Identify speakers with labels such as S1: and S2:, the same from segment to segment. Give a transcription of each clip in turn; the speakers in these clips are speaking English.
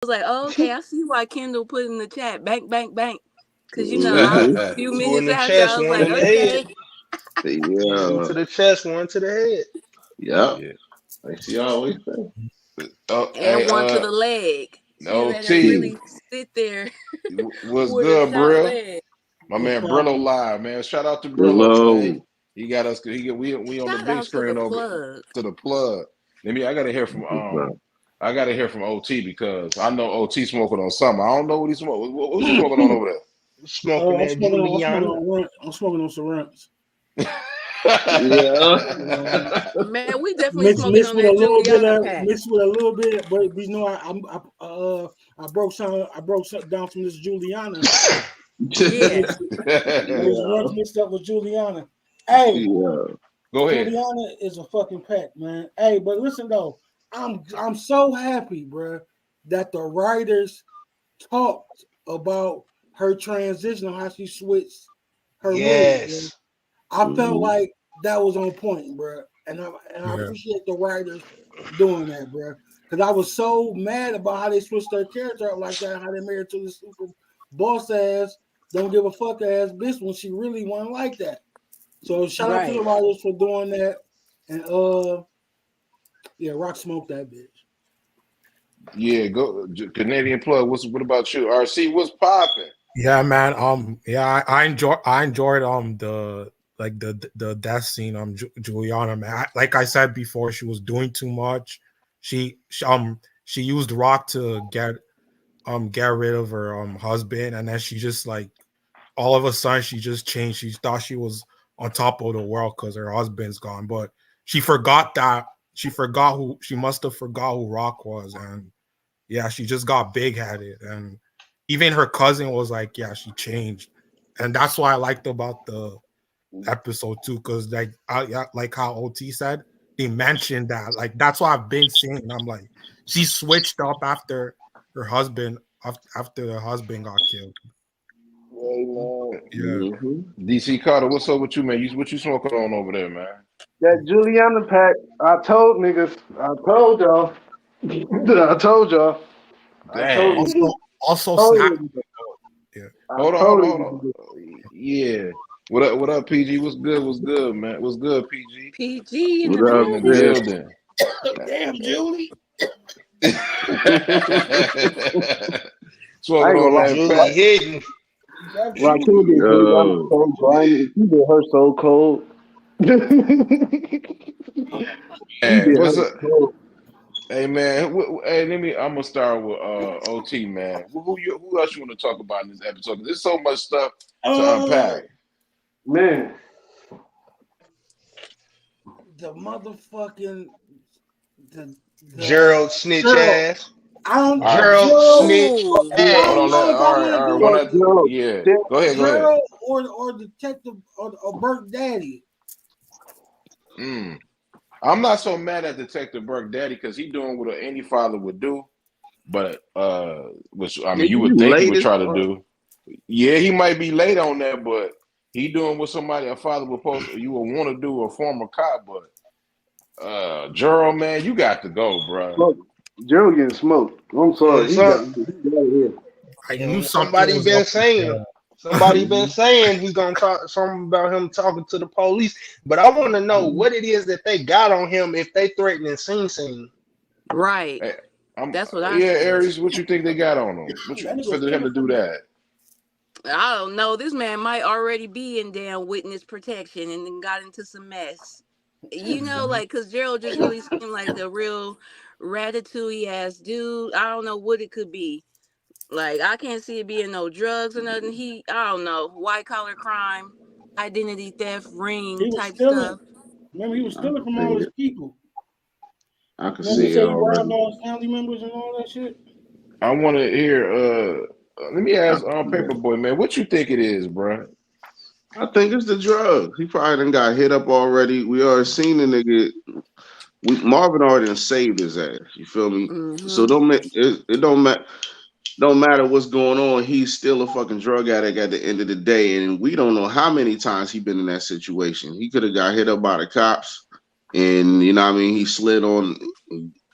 S1: was like, oh, okay, I see why Kendall put in the chat, bank, bank, bank. Because, I was
S2: Mm-hmm.
S1: a few
S3: Two in
S1: minutes
S3: the
S1: after, I
S3: chest,
S1: was
S3: one
S1: like,
S3: in the head.
S1: okay.
S3: One to
S2: Yeah.
S3: the chest, one to the head.
S2: Yep.
S4: Yeah.
S2: Like she always say.
S4: Oh,
S1: And
S4: hey,
S1: one to the leg. She let her
S4: OT,
S1: really sit there
S4: what's
S1: with a
S4: good,
S1: shot
S4: bro?
S1: leg.
S4: My
S5: What's
S4: man Brillo
S5: poppin'?
S4: live, man. Shout out to Brillo, man.
S2: Hello.
S4: He got us. We on the
S1: Shout
S4: big
S1: out to the
S4: screen over
S1: plug.
S4: to the plug. I gotta hear from I gotta hear from OT because I know OT smoking on something. I don't know what he's smoking. What you smoking on over
S3: Smoking
S5: I'm
S3: that
S5: smoking on.
S3: Juliana.
S5: I'm smoking on Sorrents.
S2: Yeah.
S5: You know,
S1: Man, we definitely
S5: mixed
S1: smoking
S5: mixed
S1: on
S5: with a
S1: that
S5: little bit
S1: Juliana
S5: of
S1: pack.
S5: but you know I broke some down from this Juliana.
S1: Yeah.
S5: Those
S2: Yeah.
S5: runs mixed up with Juliana. Hey,
S2: Yeah.
S4: Go ahead.
S5: Juliana is a fucking pack, man. Hey, but listen though, I'm so happy, bro, that the writers talked about her transition, on how she switched her mood. Bro.
S3: Yes.
S5: I felt
S2: Mhm.
S5: like that was on point, bro, and I
S6: Yeah.
S5: appreciate the writers doing that, bro, because I was so mad about how they switched her character up like that, how they made her to the super boss ass, don't give a fuck ass bitch when she really wasn't like that. So shout out to the
S1: Right.
S5: writers for doing that, and yeah, Rock smoked that bitch.
S4: Yeah, go Canadian plug. What about you? RC, what's popping?
S6: Yeah, man. Yeah, I enjoyed the the death scene. Juliana, man. Like I said before, she was doing too much. She used Rock to get rid of her husband, and then she just like all of a sudden she just changed. She thought she was on top of the world because her husband's gone, but she forgot that she must have forgot who Rock was, and yeah, she just got big headed, and even her cousin was like, yeah, she changed, and that's what I liked about the episode too, because yeah, like how OT said, they mentioned that, like that's what I've been saying. I'm like, she switched up after her husband after the husband got killed.
S4: Hey, man.
S6: Yeah,
S2: Mhm.
S4: DC Carter, what's up with you, man? What you smoking on over there, man?
S7: That Juliana pack, I told niggas, I told y'all, I told y'all, I told
S4: Dang.
S7: you,
S6: also
S7: told
S6: snap.
S7: you,
S6: Yeah,
S7: I
S4: Hold on, hold on,
S7: told
S4: hold on.
S7: you.
S4: Yeah. What up, PG? What's good? What's good, man? What's good, PG?
S1: PG in the
S2: What up,
S4: In the
S2: sis?
S1: building.
S4: building.
S5: Damn, Julie.
S7: I
S4: Smoking
S7: ain't
S4: on
S7: gonna lie,
S4: that
S3: Julie
S4: pack.
S3: hitting.
S5: That
S7: Rakim
S5: Julie.
S7: did Juliana
S2: Yo.
S7: so grimy. He did her so cold. He
S4: Hey,
S7: did her
S4: what's up?
S7: cold.
S4: Hey man, hey, I'm gonna start with OT man. Who else you want to talk about in this episode? 'Cause there's so much stuff to
S5: Uh,
S4: unpack.
S7: Man,
S5: the motherfucking the
S3: Gerald snitch
S7: girl,
S3: ass.
S5: I don't
S4: All right,
S3: Gerald
S5: Gerald.
S3: snitch
S1: Oh,
S5: I
S4: hold
S3: ass.
S5: don't
S4: on.
S5: know if I want to
S4: All right.
S5: do
S4: One
S5: it.
S7: fuck
S4: of
S7: Gerald.
S4: yeah.
S7: Damn,
S4: Go ahead.
S5: Gerald or Detective or Burke Daddy.
S4: Mm. I'm not so mad at Detective Burke Daddy because he doing what any father would do, but which I mean
S2: Nigga,
S4: you would
S2: you
S4: think he
S2: late
S4: would
S2: as
S4: try to
S2: fuck.
S4: do. Yeah, he might be late on that, but he doing what a father would you would want to do, a former cop, but Gerald, man, you got to go, bro.
S7: fuck, Gerald getting smoked. I'm
S3: And
S7: sorry, he got out of here.
S6: I knew
S3: and
S6: something
S3: somebody
S6: was
S3: been
S6: up with
S3: saying,
S6: her.
S3: somebody been saying he gonna talk something about him talking to the police. But I want to know what it is that they got on him if they threatening Sing.
S1: right.
S4: Hey, I'm
S1: That's what I
S4: yeah,
S1: said.
S4: Aries. What you think they got on him? What
S5: That
S4: you
S5: nigga
S4: for him
S5: stealing
S4: to do
S5: from
S4: that?
S1: I don't know. This man might already be in damn witness protection and then got into some mess.
S6: Mhm.
S1: Like, because Gerald just really seemed like a real ratatouille ass dude. I don't know what it could be. Like, I can't see it being no drugs or nothing. I don't know, white collar crime, identity theft, ring
S5: he was
S1: type
S5: stealing.
S1: stuff.
S5: Remember, he was
S2: I
S5: stealing
S2: can
S5: from
S2: see
S5: all his
S2: it.
S5: people.
S2: I can
S5: Remember, he
S2: see it
S5: said he robbed
S2: already.
S5: all his family members and all that shit.
S4: I want to hear. Let me
S2: I
S4: ask
S2: can see that.
S4: Paperboy man, what you think it is, bro?
S2: I think it's the drugs. He probably done got hit up already. We already seen the nigga. Marvin already done saved his ass. You feel me? So
S1: Mm-hmm.
S2: it don't matter what's going on. He's still a fucking drug addict at the end of the day, and we don't know how many times he been in that situation. He could have got hit up by the cops, and you know what I mean. He slid on,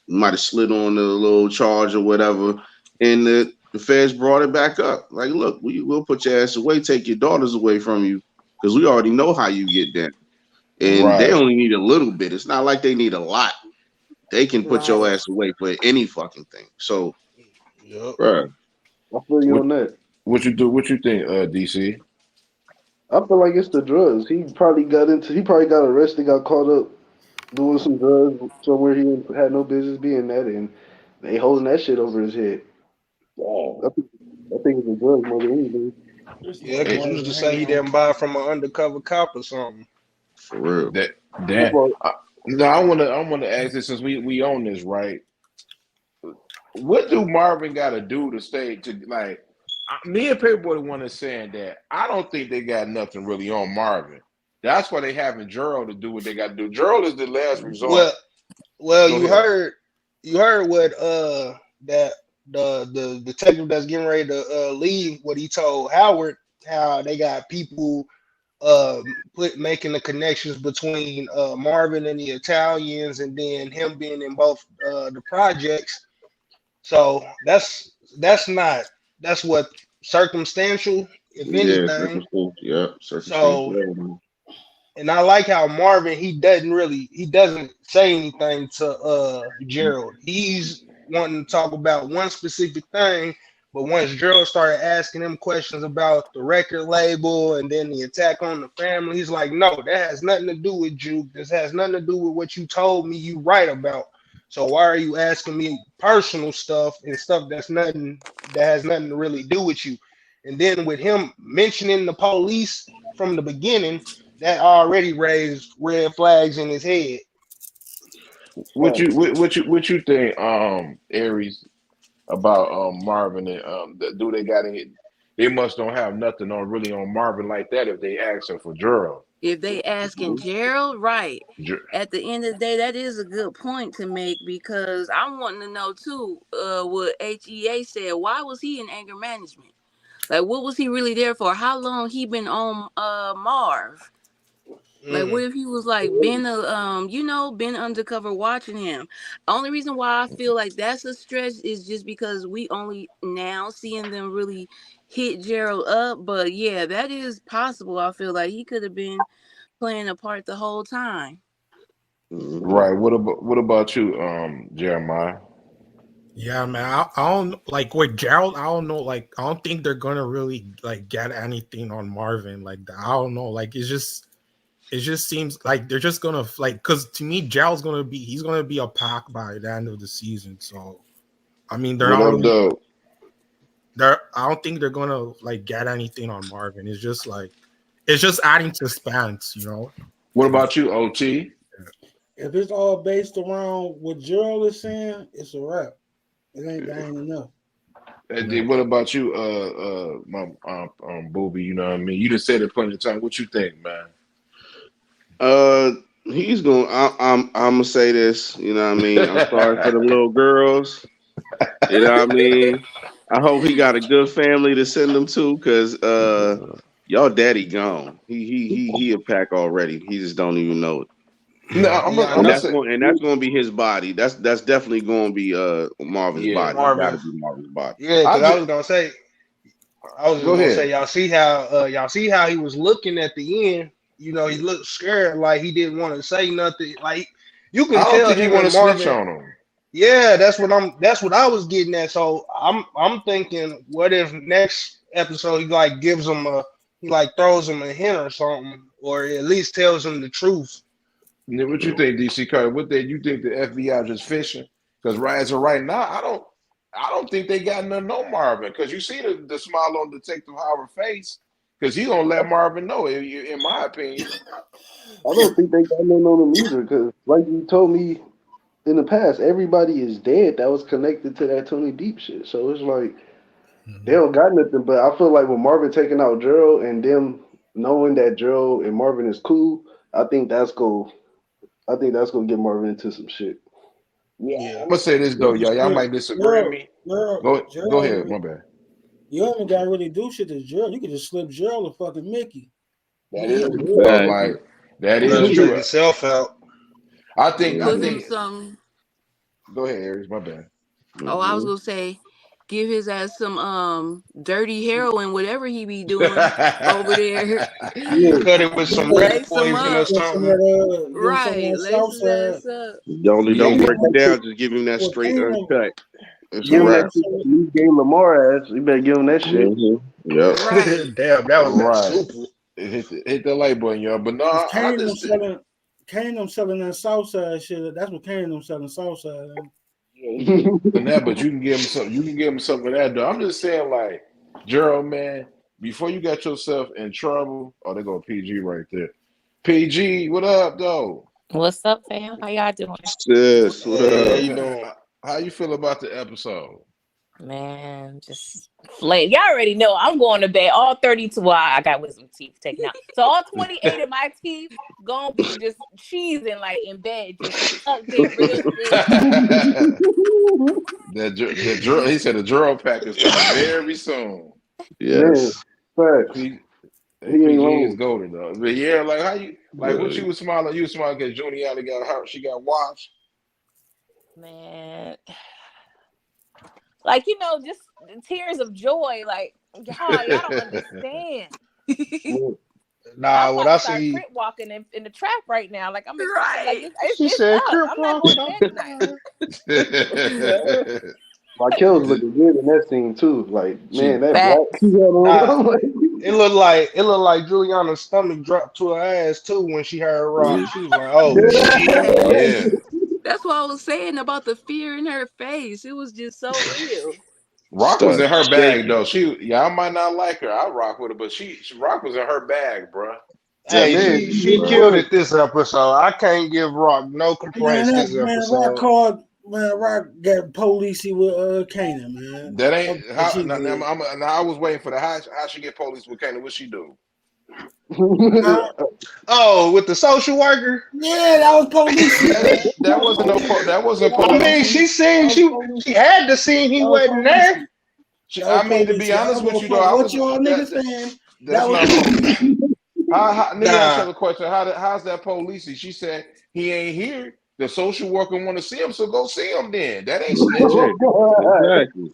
S2: might have slid on the little charge or whatever, and the feds brought it back up. Like, look, we'll put your ass away, take your daughters away from you, because we already know how you get down. And they
S4: Right.
S2: only need a little bit. It's not like they need a lot. They can put your
S1: Right.
S2: ass away for any fucking thing. So,
S3: Yep.
S2: bro,
S7: I feel you
S4: What
S7: on that.
S4: what you do? What you think, DC?
S7: I feel like it's the drugs. He probably got arrested, got caught up doing some drugs somewhere he had no business being at, and they holding that shit over his head. I think, I think it's the drugs more than anything.
S5: This
S3: Yeah,
S5: nigga
S3: because
S4: Hey,
S3: who's
S5: Marvin
S3: to
S5: hanging
S3: say he
S5: on.
S3: didn't buy from an undercover cop or something?
S2: for real.
S4: that
S7: He
S4: that
S7: bought,
S4: no, I wanna ask this since we own this, right? What do Marvin got to do to stay to like? Me and Paperboy the one that's saying that I don't think they got nothing really on Marvin. That's why they having Gerald to do what they got to do. Gerald is the last resort.
S3: Well, well,
S4: Go ahead.
S3: you heard what that the detective that's getting ready to leave, what he told Howard, how they got people making the connections between Marvin and the Italians, and then him being in both the projects. So that's not that's what circumstantial, if
S2: Yeah,
S3: anything.
S2: circumstantial. Yeah, circumstantial
S3: So,
S2: evidence.
S3: and I like how Marvin, he doesn't say anything to Gerald. He's wanting to talk about one specific thing, but once Gerald started asking him questions about the record label and then the attack on the family, he's like, no, that has nothing to do with you. This has nothing to do with what you told me you write about. So why are you asking me personal stuff and stuff that has nothing to really do with you? And then with him mentioning the police from the beginning, that already raised red flags in his head.
S4: What you think, Aries, about Marvin and do they got any? They must don't have nothing on really on Marvin like that if they asking for Gerald.
S1: If they asking Gerald, right?
S4: Ger-
S1: At the end of the day, that is a good point to make because I'm wanting to know too. What HEA said. Why was he in anger management? Like, what was he really there for? How long he been on Marv? Like, what
S3: Mm.
S1: if he was like been been undercover watching him? Only reason why I feel like that's a stretch is just because we only now seeing them really hit Gerald up. But yeah, that is possible. I feel like he could have been playing a part the whole time.
S2: Hmm.
S4: right. What about you, Jeremiah?
S6: Yeah, man. I don't like with Gerald. I don't know. Like, I don't think they're gonna really like get anything on Marvin. Like, I don't know. Like, it just seems like they're just gonna like because to me, Gerald's he's gonna be a pack by the end of the season. So I mean, they're
S4: What
S6: not
S4: up,
S6: really.
S4: Doug?
S6: I don't think they're gonna like get anything on Marvin. It's just adding suspense,
S4: What
S6: to
S4: about you, OT?
S5: If it's all based around what Gerald is saying, it's a wrap. That ain't enough.
S4: And
S6: yeah.
S4: then what about you, my Booby? You know what I mean? You just said it plenty of time. What you think, man?
S2: Uh, he's going. I'm gonna say this. You know what I mean? I'm sorry for the little girls. You know what I mean? I hope he got a good family to send them to, cause y'all daddy gone. He a pack already. He just don't even know it.
S4: No,
S6: Yeah.
S4: I'm
S3: Yeah,
S4: gonna,
S3: I
S4: I'm
S2: And
S4: gonna
S3: know
S2: that's
S4: say,
S2: going and that's going to be his body. That's definitely going to be Marvin's
S4: yeah.
S2: body. It got to
S3: Marvin.
S2: be Marvin's body.
S3: Yeah,
S4: I
S3: because I
S4: just
S3: was gonna say, I was just
S4: go
S3: gonna say,
S4: ahead.
S3: y'all see how he was looking at the end. You know, he looked scared, like he didn't want to say nothing. Like you
S4: I
S3: can
S4: don't
S3: tell
S4: think he
S3: him
S4: want
S3: and
S4: to snitch
S3: Marvin.
S4: on him.
S3: Yeah, that's what I was getting at. So I'm thinking, what if next episode he like gives him he like throws him a hint or something, or at least tells him the truth.
S4: What you think, DC Carter? What they you think the FBI just fishing? Because right as of right now, I don't think they got nothing on Marvin. Because you see the smile on Detective Howard's face. Because he gonna let Marvin know. In my opinion,
S7: I don't think they got nothing on them either, because like you told me in the past, everybody is dead that was connected to that Tony Deep shit. So it's like they
S6: Mhm.
S7: don't got nothing. But I feel like with Marvin taking out Gerald and them knowing that Gerald and Marvin is cool, I think that's go. I think that's gonna get Marvin into some shit.
S4: yeah.
S3: Yeah,
S4: I'm gonna say this though, y'all. Y'all might disagree with
S5: Gerald,
S4: me.
S5: Gerald,
S4: Go
S5: Gerald,
S4: ahead. My bad.
S5: you don't got to really do shit to Gerald. You could just slip Gerald a fucking Mickey.
S4: That is true though.
S2: Exactly.
S4: Like that
S3: let
S4: is
S3: him take
S4: true.
S3: himself out.
S4: I think. I
S1: Put
S2: Mm-hmm.
S1: him
S4: think.
S1: some.
S4: Go ahead, Aries. My bad.
S1: Oh, I was
S2: Mm-hmm.
S1: gonna say give his ass some dirty heroin, whatever he be doing over there.
S7: Yeah.
S3: Cut it with some rat
S1: Lace him
S3: poison or
S1: up.
S3: something.
S5: Give him some of
S1: Right.
S5: that
S1: Lace
S5: south
S1: his
S5: side.
S1: ass up.
S2: Don't
S7: Give
S2: don't
S7: him
S2: break
S5: Kanan,
S2: it
S7: that,
S2: down. Just give him that
S5: well,
S2: straight
S5: Kanan,
S2: uncut. It's a
S7: give him
S5: Kanan
S7: that
S2: wrap.
S7: shit
S5: selling,
S7: that you gave Lamar ass. You better give him that shit.
S2: Yep.
S1: Right.
S3: Damn, that was that
S4: Right.
S3: super.
S4: Hit the like button, y'all. But no,
S5: if
S4: I
S5: Kanan
S4: just
S5: selling, Kanan selling that south side shit. That's what Kanan selling south side.
S4: than that, but you can give him something. You can give him something of that, though. I'm just saying, like, Gerald, man, before you got yourself in trouble. Oh, they go PG right there. PG, what up, though?
S8: What's up, fam? How y'all doing?
S2: Sis, what
S3: Hey, how
S2: up?
S3: you doing?
S4: How you feel about the episode?
S8: Man, just flame. Y'all already know I'm going to bed. All 32. Well, I got wisdom teeth taken out. So all 28 of my teeth gonna be just cheesing like in bed, just tucked in real good.
S4: He said the Gerald pack is coming very soon.
S7: Man,
S2: Yes.
S7: facts.
S4: P,
S7: He ain't
S4: PG is
S7: wrong.
S4: golden though. But yeah, like how you like what
S2: Uh,
S4: you was smiling? You was smiling because Juniata got hurt. She got washed.
S8: Man, like just tears of joy. Like y'all don't understand.
S3: Nah,
S8: I'm
S3: what
S8: about
S3: I
S8: to start
S3: see.
S8: crip walking in the trap right now. Like I'm excited. Like
S1: Right.
S3: She
S8: it's
S3: said,
S8: up.
S3: "Crip
S8: I'm not
S3: walk,
S8: going to
S3: don't
S8: bed tonight.
S3: cry."
S7: Raquel was looking good in that scene too. Like, man,
S4: she
S7: that black she
S8: Facts.
S7: had on.
S3: Nah,
S7: I'm like,
S3: it looked like Juliana's stomach dropped to her ass too when she heard Rock. She was like, "Oh shit."
S4: yeah.
S1: Yes. That's what I was saying about the fear in her face. It was just so real.
S4: Rock was
S2: start
S4: in her bag
S2: shaking.
S4: though. Y'all might not like her. I rock with her, but Rock was in her bag, bruh.
S2: That
S3: Hey,
S7: man,
S3: she
S7: it
S3: killed
S7: was.
S3: it this episode. I can't give Rock no
S5: Man,
S3: complaints
S5: that
S3: this
S5: man Rock
S3: episode.
S5: called man Rock got policey with Kanan, man.
S4: That
S5: That's
S4: ain't
S5: what
S4: how.
S5: she
S4: Now,
S5: did.
S4: now I was waiting for the how she get police with Kanan. What she do?
S5: Huh?
S3: Oh, with the social worker.
S5: Yeah, that was policey, man.
S4: That wasn't no. That wasn't
S3: I mean,
S4: police.
S3: she
S5: That
S3: seen
S5: was
S3: she
S5: policey.
S3: had to see he
S5: That was
S3: wasn't there.
S5: policey. That was
S4: I mean, to be
S5: policey. I
S4: honest
S5: don't give
S4: with
S5: a
S4: you though,
S5: fuck
S4: I
S5: what
S4: was
S5: y'all
S4: that.
S5: niggas saying. That
S4: That's
S5: was
S4: not
S5: policey.
S4: police. Let me ask
S3: Nah.
S4: you a question. How's that police? She said he ain't here. The social worker want to see him, so go see him. Then that ain't snitching.
S2: Yeah,
S7: Oh God.
S2: exactly.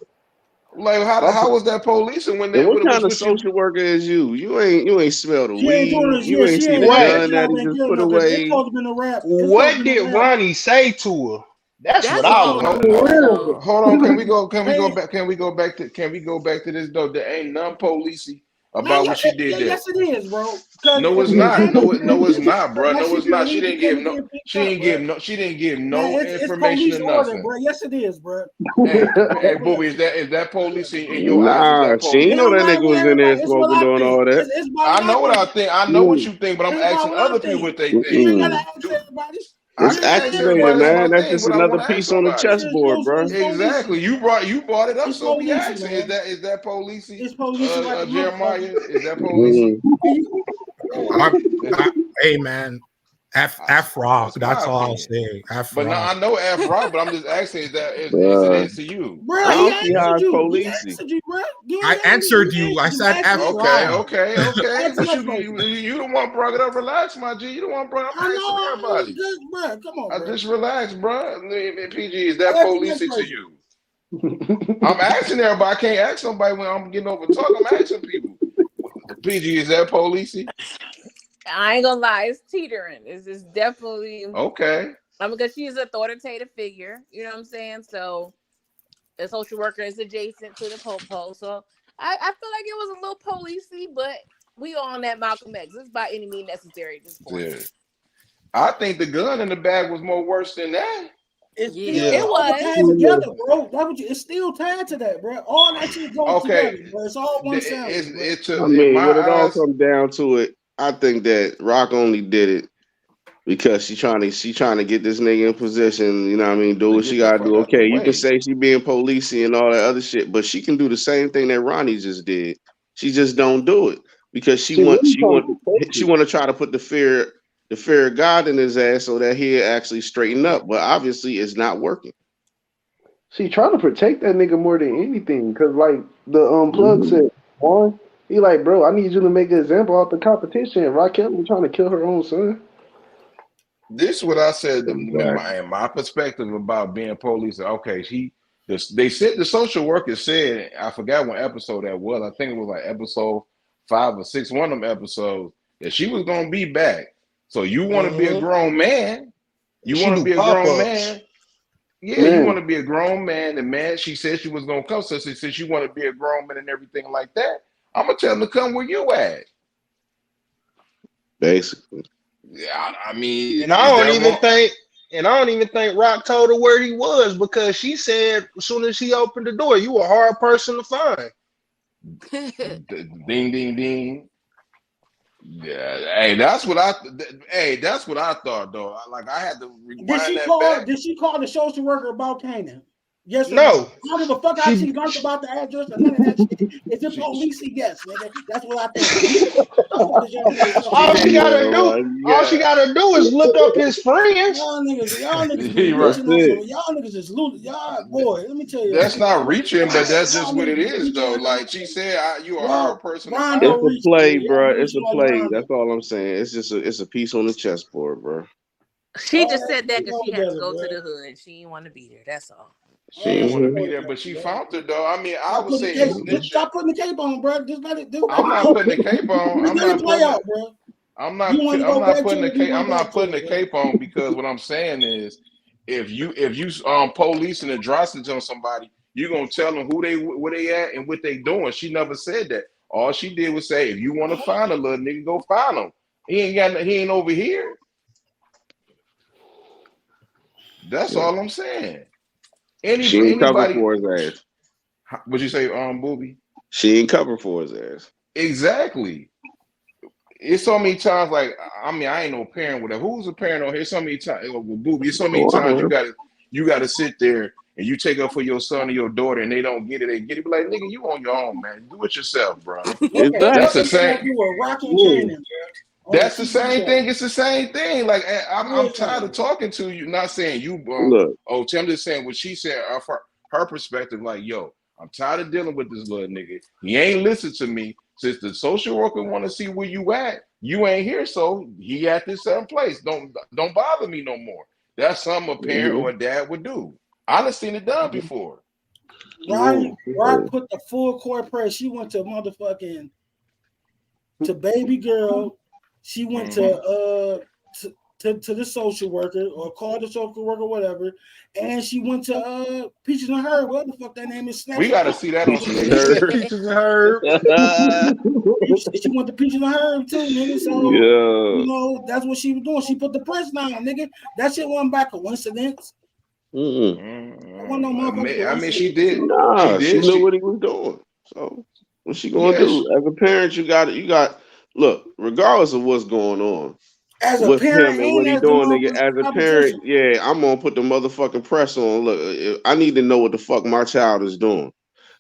S4: Like how was that police? And when
S2: And
S4: that
S2: what kind of
S4: what you
S2: social worker is you? You ain't smell the
S5: She ain't doing
S2: weed.
S5: this.
S2: You
S5: Yeah,
S2: ain't
S5: she
S2: see
S5: ain't
S2: the
S5: got that
S3: What
S2: gun that
S5: job
S2: he
S5: ain't
S2: just
S5: good
S2: put
S5: enough. It's
S2: away.
S5: supposed to be a rap. It's supposed
S3: What
S5: to be
S3: did
S5: a rap.
S3: Ronnie say to her? That's what
S1: That's
S3: I
S1: what I
S3: want
S1: want
S3: to
S1: to
S3: know.
S1: know
S7: For
S1: though.
S4: hold on? Can we go?
S5: Hey,
S4: Can we go back to this though? There ain't none policey
S5: man,
S4: about what she did there.
S5: yes it is, bro. Because
S4: No,
S5: if
S4: it's
S5: she
S4: not.
S5: had no
S4: No, it's
S5: information,
S4: not, bro.
S5: that
S4: No,
S5: shit
S4: it's
S5: be
S4: not. She
S5: illegal
S4: didn't
S5: for
S4: give
S5: me
S4: no.
S5: getting picked
S4: She
S5: up,
S4: didn't
S5: bro.
S4: give no. She didn't give
S5: Man,
S4: no
S5: it's
S4: information or
S5: police order,
S4: nothing.
S5: bro. Yes, it is, bro.
S4: Hey, Booby, is that police in your eyes? Is
S2: Nah,
S4: that
S2: she ain't
S5: It
S4: police?
S2: know
S5: don't
S2: that
S5: matter
S2: nigga
S5: what
S2: was in there
S5: everybody. It's what
S2: smoking,
S5: I
S2: doing
S5: think.
S2: all that.
S5: It's about
S4: I
S5: what I
S4: know what I
S5: think.
S4: think. I know what
S2: Mm,
S4: you think, but I'm
S5: It's about
S4: asking
S5: what I
S4: other people
S5: think.
S4: what they
S5: You
S4: think.
S5: ain't gotta
S2: mm-mm.
S5: ask
S4: Do
S5: everybody.
S4: I
S2: It's
S5: You
S4: ain't
S5: ain't gotta
S4: ask
S5: ask
S2: activated,
S4: everybody that's
S2: man.
S4: one
S5: everybody.
S2: That's
S4: thing,
S2: just
S4: but I
S2: another
S4: want to ask
S2: piece on the
S4: somebody.
S2: chessboard, bro.
S5: It's
S4: Exactly.
S5: policey, man.
S4: You brought it up,
S5: It's
S4: so we
S5: policey,
S4: asking.
S5: man.
S4: Is that policey?
S5: It's policey like a motherfucker.
S4: Jeremiah, is that
S2: Mm.
S4: policey?
S5: And you,
S6: I'm,
S4: Is
S6: hey man,
S4: I,
S6: F Rock.
S4: that's my
S6: That's all I'll
S4: opinion.
S6: say. F
S4: But now
S6: Rock.
S4: I know F Rock, but I'm just asking, is it
S2: Uh,
S4: is to you?
S5: bro,
S2: I
S5: he
S2: don't see how
S5: answered
S2: it's
S5: you. He
S2: policey.
S5: answered you, bro. You
S6: I
S5: ain't gotta.
S6: answered
S5: He
S6: you. I
S5: answered you.
S6: said
S5: Ask
S6: F
S5: next
S4: Okay,
S6: Rock.
S5: question.
S4: okay.
S5: Ask
S4: But
S5: next question.
S4: you the one brought it up. Relax, my G. You the one brought it up.
S5: I
S4: I'm asking
S5: know it was
S4: everybody.
S5: good, bro. Come on,
S4: I
S5: bro.
S4: just relax, bro. PG, is that
S5: Ask the next
S4: policey to
S5: person.
S4: you? I'm asking everybody. I can't ask somebody when I'm getting over talk. I'm asking people. PG, is that policey?
S8: I ain't gonna lie, it's teetering. It's definitely
S4: Okay.
S8: because she's an authoritative figure. You know what I'm saying? So the social worker is adjacent to the popo. So I feel like it was a little policey, but we on that Malcolm X. It's by any means necessary at this point.
S4: Yeah. I think the gun in the bag was more worse than that.
S5: It's still
S1: Yeah.
S3: Yeah.
S8: It
S5: all
S8: was.
S5: tied together, bro. It's still tied to that, bro. All that shit goes
S4: Okay.
S5: together, bro. It's all one sandwich, bro.
S2: I
S4: In
S2: mean,
S4: my
S2: when it all
S4: eyes,
S2: comes down to it, I think that Rock only did it because she trying to get this nigga in position. You know what I mean? Do
S4: to
S2: what she
S4: get the
S2: gotta
S4: fuck
S2: do.
S4: out the
S2: Okay, you can
S4: way.
S2: say she being policey and all that other shit, but she can do the same thing that Ronnie just did. She just don't do it because she
S7: She
S2: want
S7: really
S2: she
S7: trying
S2: want
S7: to protect
S2: she
S7: you.
S2: want to try to put the fear of God in his ass so that he'll actually straighten up. But obviously, it's not working.
S7: She trying to protect that nigga more than anything. Cause like the plug
S2: Mhm.
S7: said, one, he like, bro, I need you to make an example out the competition. Raquel was trying to kill her own son.
S4: This is what I said in
S2: Exactly.
S4: my perspective about being police. Okay, They said the social worker said, I forgot what episode that was. I think it was like episode 5 or 6, one of them episodes, that she was gonna be back. So you want to be a
S3: Mm-hmm.
S4: grown man? You
S3: She
S4: want to
S3: do
S4: be a
S3: pop
S4: grown
S3: ups.
S4: man? Yeah, you want
S7: Man,
S4: to be a grown man. The man, she said she was gonna come. So since you want to be a grown man and everything like that, I'm gonna tell him to come where you at.
S2: Basically.
S4: Yeah, I mean,
S3: And I
S4: is
S3: don't
S4: that
S3: even
S4: wrong?
S3: think, and I don't even think Rock told her where he was because she said as soon as he opened the door, you a hard person to find.
S4: Ding, ding, ding. Yeah, hey, that's what I. Hey, that's what I thought though. Like I had to rewind that back.
S5: Did she call the social worker about Kanan? Yes or no?
S3: No,
S5: I don't give a fuck how
S3: she,
S5: she learned about the address or none of that shit. It's a
S4: She,
S5: police yes, nigga. That's what I think. What is y'all niggas
S4: she
S3: all
S5: talking
S3: she
S5: about?
S4: did.
S3: gotta
S2: Yeah,
S3: do,
S2: like,
S3: all she
S2: yeah.
S3: gotta do is look up his friends.
S5: Y'all niggas be
S4: He right.
S2: That's
S5: reaching on some.
S2: it.
S5: Y'all niggas is losing. Y'all boy, let me tell you,
S4: That's not reaching, but that's
S5: y'all
S4: just what
S5: niggas
S4: it
S5: be
S4: is, though.
S5: reaching.
S4: Like she said, you a
S5: Y'all,
S4: hard person to
S5: Brian
S2: It's
S5: don't
S4: find.
S2: a
S5: reach, nigga.
S2: play,
S5: Y'all
S2: bro.
S5: be
S2: It's
S5: reaching
S2: a
S5: like
S2: play.
S5: Brian
S2: That's
S5: do.
S2: all I'm saying. It's a piece on the chessboard, bro.
S1: She
S5: All
S1: just
S5: that
S1: said that
S5: shit
S1: because
S5: go
S1: she had to
S5: together,
S1: go
S5: bro.
S1: to the hood. She didn't want to be there. That's all.
S4: She
S5: All
S4: didn't
S5: that
S4: want to
S5: shit
S2: Hmm.
S5: go
S4: be there,
S5: together,
S4: but she
S5: bro.
S4: found it though. I mean, I
S5: Stop
S4: would
S5: putting the
S4: say
S5: cape.
S4: it's
S5: Just
S4: snitching.
S5: stop putting the cape on, bro. Just let it do. Let
S4: I'm
S5: it
S4: not
S5: go.
S4: putting the cape on.
S5: Just let it play out, bro. You want to
S4: I'm
S5: go
S4: not
S5: back
S4: putting
S5: to
S4: the
S5: it? You
S4: cape.
S5: went
S4: I'm
S5: back
S4: not
S5: to
S4: putting
S5: it,
S4: the
S5: bro.
S4: cape on because what I'm saying is, if you police and atrocities on somebody, you're gonna tell them where they at and what they doing. She never said that. All she did was say, if you want to find a little nigga, go find him. He ain't over here. That's
S2: Yeah.
S4: all I'm saying.
S2: She ain't covered
S4: Anybody,
S2: for his ass.
S4: would you say, booby?
S2: She ain't covered for his ass.
S4: Exactly. It's so many times, like I mean, I ain't no parent, whatever. Who's a parent on here? So many times, booby. It's so many
S2: Oh,
S4: times
S2: I am.
S4: you gotta sit there and you take up for your son or your daughter, and they don't get it. They get it. Be like, nigga, you on your own, man. Do it yourself, bro.
S5: Look at
S4: That's the
S5: every
S2: Exactly.
S4: same.
S5: interview with Rock and
S7: yeah.
S5: Kanan, bro, on the
S4: That's the
S5: TV
S4: same
S5: show.
S4: thing. It's the same thing. Like I'm tired
S5: Yeah.
S4: of talking to you. Not saying you,
S2: Look,
S4: I'm just saying what she said of her perspective. Like, yo, I'm tired of dealing with this little nigga. He ain't listen to me. Since the social worker want to see where you at, you ain't here. So he at this certain place. Don't bother me no more. That's something a parent
S2: mhm.
S4: or a dad would do. I done seen it done before.
S7: Yeah.
S5: Rock put the full court press. She went to motherfucking to baby girl. She went
S4: Hmm
S5: to the social worker or called the social worker, whatever, and she went to Peaches and Herb, what the fuck that name is,
S4: We
S5: snatching
S4: got to
S5: pussy.
S4: see that on
S2: Peaches and
S4: stage.
S2: Herb.
S3: Peaches and Herb.
S5: She went to Peaches and Herb too, nigga. So
S2: Yeah.
S5: that's what she was doing. She put the press down, nigga. That shit wasn't by coincidence.
S2: Mm-mm.
S5: That wasn't no motherfucking
S4: I mean, she
S5: coincidence.
S4: did. She
S2: Nah, she
S4: did.
S2: knew what he was doing. So what she gonna
S4: Yeah.
S2: do? As a parent, you got look, regardless of what's going on
S5: As a
S2: with
S5: parent
S2: him and
S5: and
S2: what he
S5: as the
S2: doing, nigga, as
S5: motherfucking
S2: a parent,
S5: competition.
S2: yeah, I'm gonna put the motherfucking press on. Look, I need to know what the fuck my child is doing.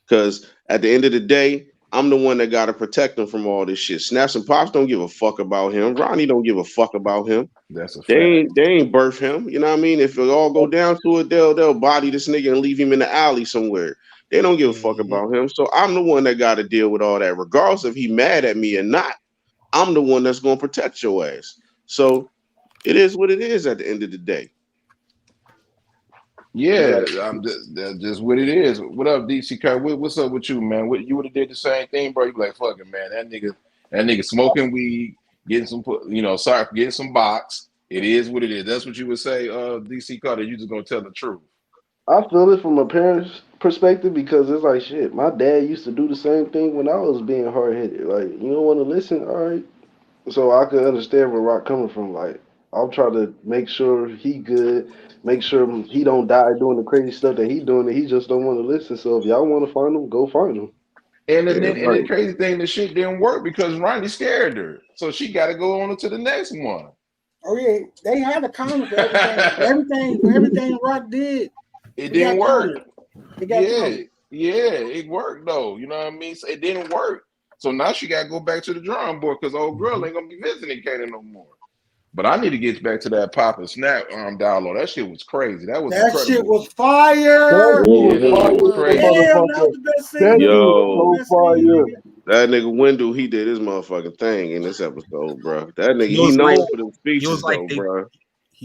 S2: Cause at the end of the day, I'm the one that gotta protect him from all this shit. Snaps and Pops don't give a fuck about him. Ronnie don't give a fuck about him.
S4: That's a
S2: They
S4: fact.
S2: ain't they ain't birth him. You know what I mean? If it all go down to it, they'll body this nigga and leave him in the alley somewhere. They don't give a fuck
S3: Mm-hmm.
S2: about him. So I'm the one that got to deal with all that, regardless if he mad at me or not. I'm the one that's gonna protect your ass. So it is what it is at the end of the day. You
S4: Yeah,
S2: got
S4: that's just what it is. What up, DC Curry? What's up with you, man? What you would have did the same thing, bro? You be like, fuck it, man. That nigga smoking weed, getting some, sorry for getting some box. It is what it is. That's what you would say, DC Carter. You just gonna tell the truth.
S7: I feel it from a parent's perspective because it's like shit. My dad used to do the same thing when I was being hard headed. Like, you don't want to listen, all right. So I could understand where Rock coming from. Like, I'll try to make sure he good, make sure he don't die doing the crazy stuff that he doing, and he just don't want to listen. So if y'all want to find him, go find him.
S2: yeah,
S4: And the
S2: right.
S4: crazy thing, the shit didn't work because Ronnie scared her, so she got to go on to the next one.
S5: Oh yeah, they had a counter for everything. For everything Rock did,
S4: It
S5: it got
S4: didn't work.
S5: countered. It got
S4: Yeah,
S5: countered.
S4: yeah, it worked though. You know what I mean? So it didn't work. So now she got to go back to the drawing board because old girl ain't gonna be visiting Kanan no more. But I need to get back to that Pop and Snap download. That shit was crazy. That was
S5: That shit
S4: incredible.
S5: was
S7: That
S5: fire.
S7: shit was
S4: Yeah, that
S1: It
S4: shit was
S7: fire, that
S1: was.
S4: crazy.
S5: Damn, that was
S7: motherfucker.
S5: the best
S7: That
S5: scene.
S7: shit
S5: Nigga.
S7: was
S5: That was
S2: Yo,
S5: the
S7: so
S5: best scene,
S7: fire.
S5: nigga.
S2: that nigga Wendell, he did his motherfucking thing in this episode, bro. That nigga,
S6: He
S2: he
S6: was like
S2: known for them
S6: he was
S2: speeches
S6: like
S2: though,
S6: they
S2: bro.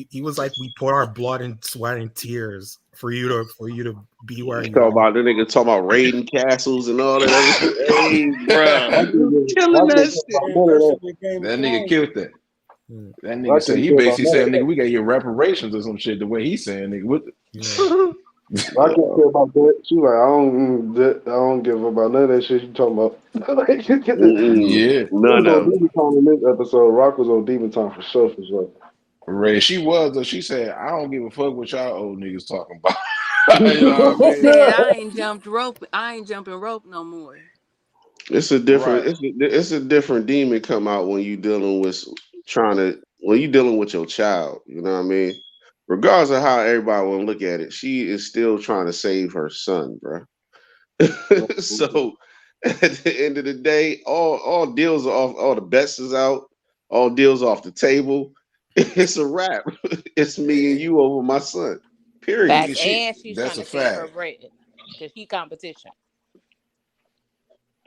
S6: he was like we put our blood and sweat and tears for you to be where you
S2: Talk
S6: are.
S2: about the nigga talking about raiding castles and all that other shit. Hey, bruh,
S7: Rock
S2: you
S7: ain't
S2: killing that shit.
S7: about
S5: Hey,
S7: none of
S5: that
S7: that.
S5: shit with Game of
S4: That nigga
S5: Thrones.
S4: killed that.
S6: Mm,
S4: That nigga
S7: Rock
S4: said
S7: ain't
S4: he
S7: care about
S4: basically
S7: none
S4: said,
S7: of that.
S4: "Nigga, we got your reparations or some shit." The way he's saying, nigga, what?
S6: yeah.
S7: Rock ain't
S2: Yo,
S7: care about that. She like, I don't give about none of that shit you talking about. Like,
S2: mm-mm,
S4: Yeah,
S7: He was
S2: none
S7: on
S2: of them.
S7: Demon Time in this episode. Rock was on Demon Time for sure, for sure.
S4: Ray. She was though. She said, "I don't give a fuck what y'all old niggas talking about." You know what I
S1: She
S4: mean?
S1: said, "I ain't jumped rope. I ain't jumping rope no more."
S2: It's a different.
S4: Right.
S2: It's a different demon come out when you dealing with when you dealing with your child. You know what I mean? Regardless of how everybody want to look at it, she is still trying to save her son, bro. So at the end of the day, all deals are off. All the bets is out. All deals off the table. It's a wrap. It's me and you over my son. Period.
S8: Facts,
S4: Yeah, she.
S8: and she's trying
S4: That's a
S8: to save her
S4: fact.
S8: bread because he competition.